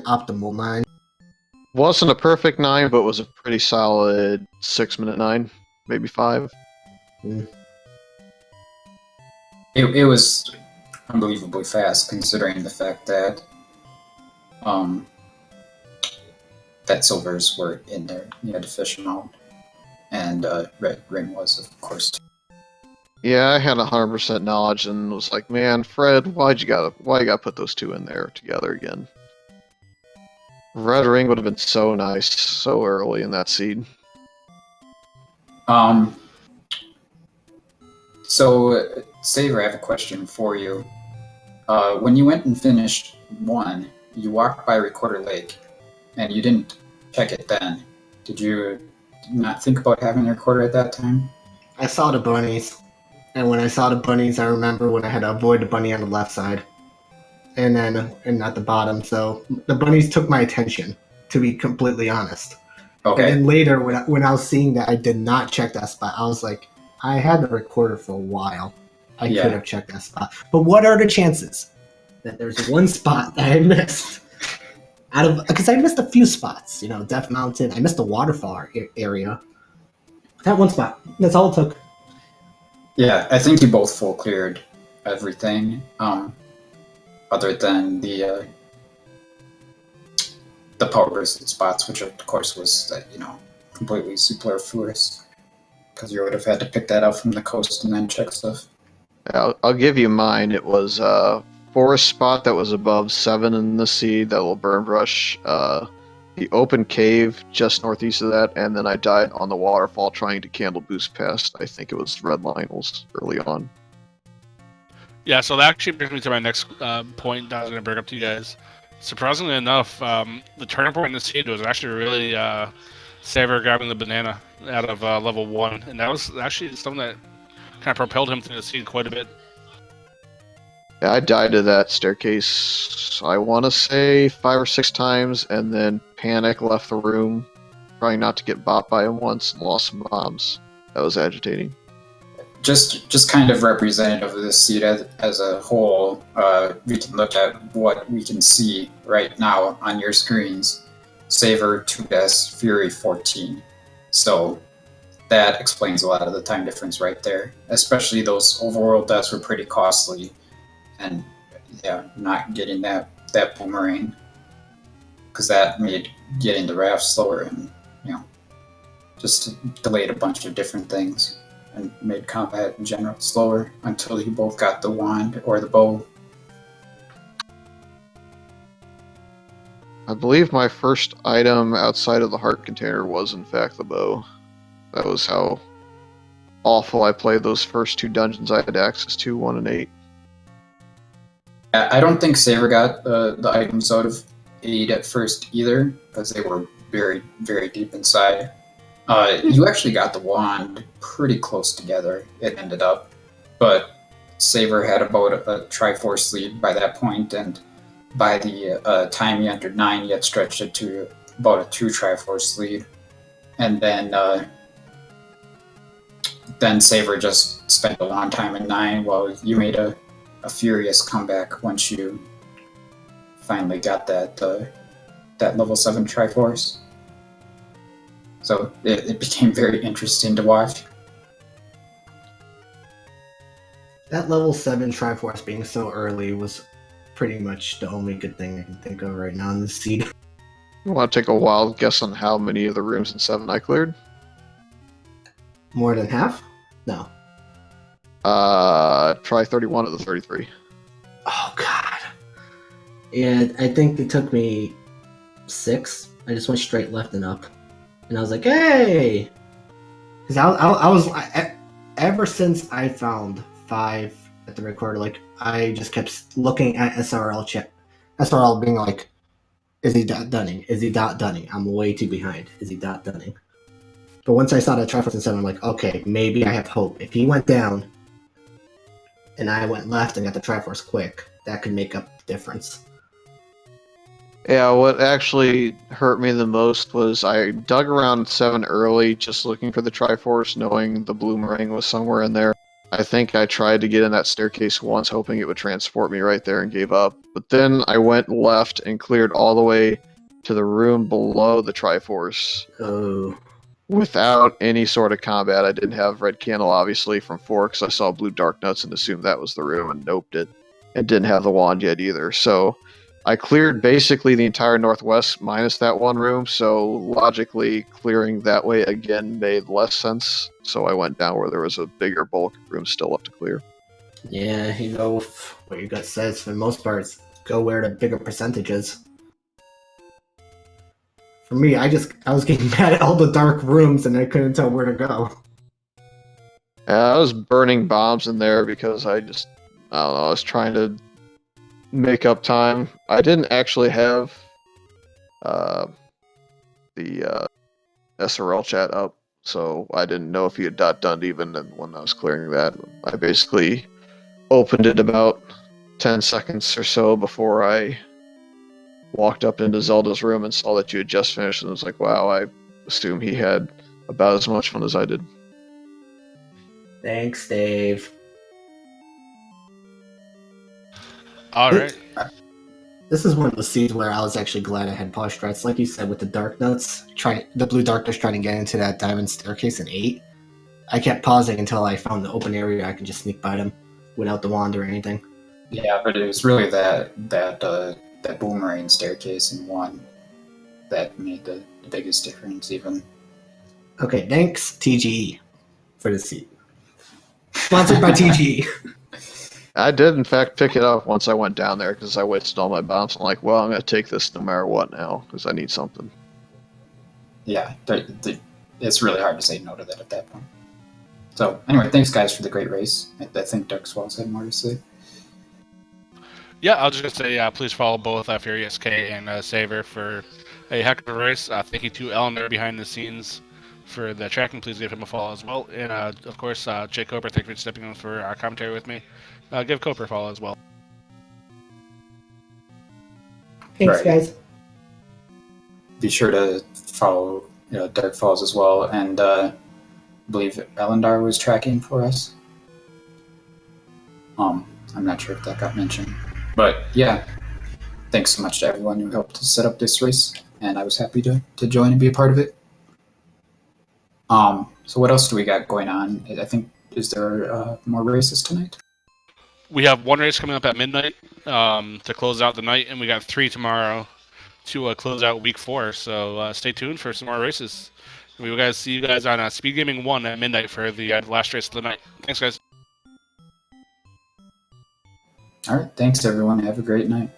optimal 9. Wasn't a perfect 9, but was a pretty solid 6-minute 9, maybe 5. It was unbelievably fast, considering the fact that that silvers were in there. You had to fish them out, and red ring was, of course. Yeah, I had 100% knowledge and was like, man, Fred, why you gotta put those two in there together again? Red ring would have been so nice, so early in that seed. So, Saver, I have a question for you. When you went and finished 1, you walked by Recorder Lake, and you didn't check it then. Did you not think about having a recorder at that time? I saw the bunnies. And when I saw the bunnies, I remember when I had to avoid the bunny on the left side. And not the bottom. So the bunnies took my attention, to be completely honest. Okay. And then later, when I was seeing that I did not check that spot, I was like, I had the recorder for a while. I could have checked that spot. But what are the chances that there's one spot that I missed? Because I missed a few spots, Death Mountain. I missed the waterfall area. That one spot. That's all it took. Yeah, I think you both full cleared everything, other than the the power bracelet spots, which of course was completely superfluous because you would have had to pick that up from the coast and then check stuff. I'll give you mine. It was forest spot that was above 7 in the seed, that little burn brush, the open cave just northeast of that, and then I died on the waterfall trying to candle boost past, I think it was red Lionels early on. Yeah, so that actually brings me to my next point that I was going to bring up to you guys. Surprisingly enough, the turning point in the seed was actually really Saver grabbing the banana out of level 1, and that was actually something that kind of propelled him through the seed quite a bit. Yeah, I died to that staircase, I want to say 5 or 6 times, and then panic, left the room, trying not to get bopped by him once, and lost some bombs. That was agitating. Just kind of representative of this seed as a whole, we can look at what we can see right now on your screens. Saver 2 deaths, Fury 14. So that explains a lot of the time difference right there. Especially those overworld deaths were pretty costly. And yeah, not getting that boomerang, because that made getting the raft slower and just delayed a bunch of different things and made combat in general slower until you both got the wand or the bow. I believe my first item outside of the heart container was in fact the bow. That was how awful I played those first 2 dungeons I had access to, 1 and 8. I don't think Saver got the items out of 8 at first either, because they were very, very deep inside. You actually got the wand pretty close together, it ended up, but Saver had about a Triforce lead by that point, and by the time he entered 9, he had stretched it to about a 2 Triforce lead. And then Saver just spent a long time in 9 while you made a furious comeback once you finally got that level 7 Triforce. So it became very interesting to watch. That level 7 Triforce being so early was pretty much the only good thing I can think of right now in the seed. You want to take a wild guess on how many of the rooms in 7 I cleared? More than half? No. Try 31 of the 33. Oh, God. And I think it took me 6. I just went straight left and up. And I was like, hey! Because I was... ever since I found 5 at the recorder, like, I just kept looking at SRL chat. SRL being like, is he dot dunning? Is he dot dunning? I'm way too behind. Is he dot dunning? But once I saw that Triforce in 7, I'm like, okay, maybe I have hope. If he went down, and I went left and got the Triforce quick, that could make up the difference. Yeah, what actually hurt me the most was I dug around 7 early, just looking for the Triforce, knowing the boomerang was somewhere in there. I think I tried to get in that staircase once, hoping it would transport me right there, and gave up. But then I went left and cleared all the way to the room below the Triforce. Oh. Without any sort of combat. I didn't have red candle, obviously, from 4, because I saw blue dark nuts and assumed that was the room and noped it. And didn't have the wand yet either. So I cleared basically the entire northwest minus that one room, so logically clearing that way again made less sense. So I went down where there was a bigger bulk of rooms still left to clear. Yeah, you go with what your gut says for the most part. Go where the bigger percentage is. For me, I was getting mad at all the dark rooms and I couldn't tell where to go. I was burning bombs in there because I don't know, I was trying to make up time. I didn't actually have the SRL chat up, so I didn't know if he had done even when I was clearing that. I basically opened it about 10 seconds or so before I walked up into Zelda's room and saw that you had just finished, and was like, wow, I assume he had about as much fun as I did. Thanks, Dave. Alright. This is one of the scenes where I was actually glad I had power strats. Like you said, with the dark nuts, the blue darkness trying to get into that diamond staircase in 8. I kept pausing until I found the open area I could just sneak by them without the wand or anything. Yeah, but it was really that boomerang staircase in 1. that made the biggest difference. Even Okay, thanks TGE for the seat. Sponsored by TGE. I did, in fact, pick it up once I went down there because I wasted all my bombs. I'm like, well, I'm going to take this no matter what now because I need something. yeah, it's really hard to say no to that at that point. So anyway, thanks guys for the great race. I think Dark Swallows had more to say. Yeah, I was just gonna say, please follow both FurySK and Saver for a heck of a race. Thank you to Eleanor behind the scenes for the tracking. Please give him a follow as well. And of course, Jake Cooper, thank you for stepping in for our commentary with me. Give Cooper a follow as well. Thanks, Right. guys. Be sure to follow Dark Falls as well, and I believe Elendar was tracking for us. I'm not sure if that got mentioned, but yeah, thanks so much to everyone who helped to set up this race, and I was happy to join and be a part of it. So what else do we got going on? I think, is there more races tonight? We have one race coming up at midnight to close out the night, and we got 3 tomorrow to close out week 4. So stay tuned for some more races. We will guys see you guys on Speed Gaming 1 at midnight for the last race of the night. Thanks, guys. All right, thanks everyone. Have a great night.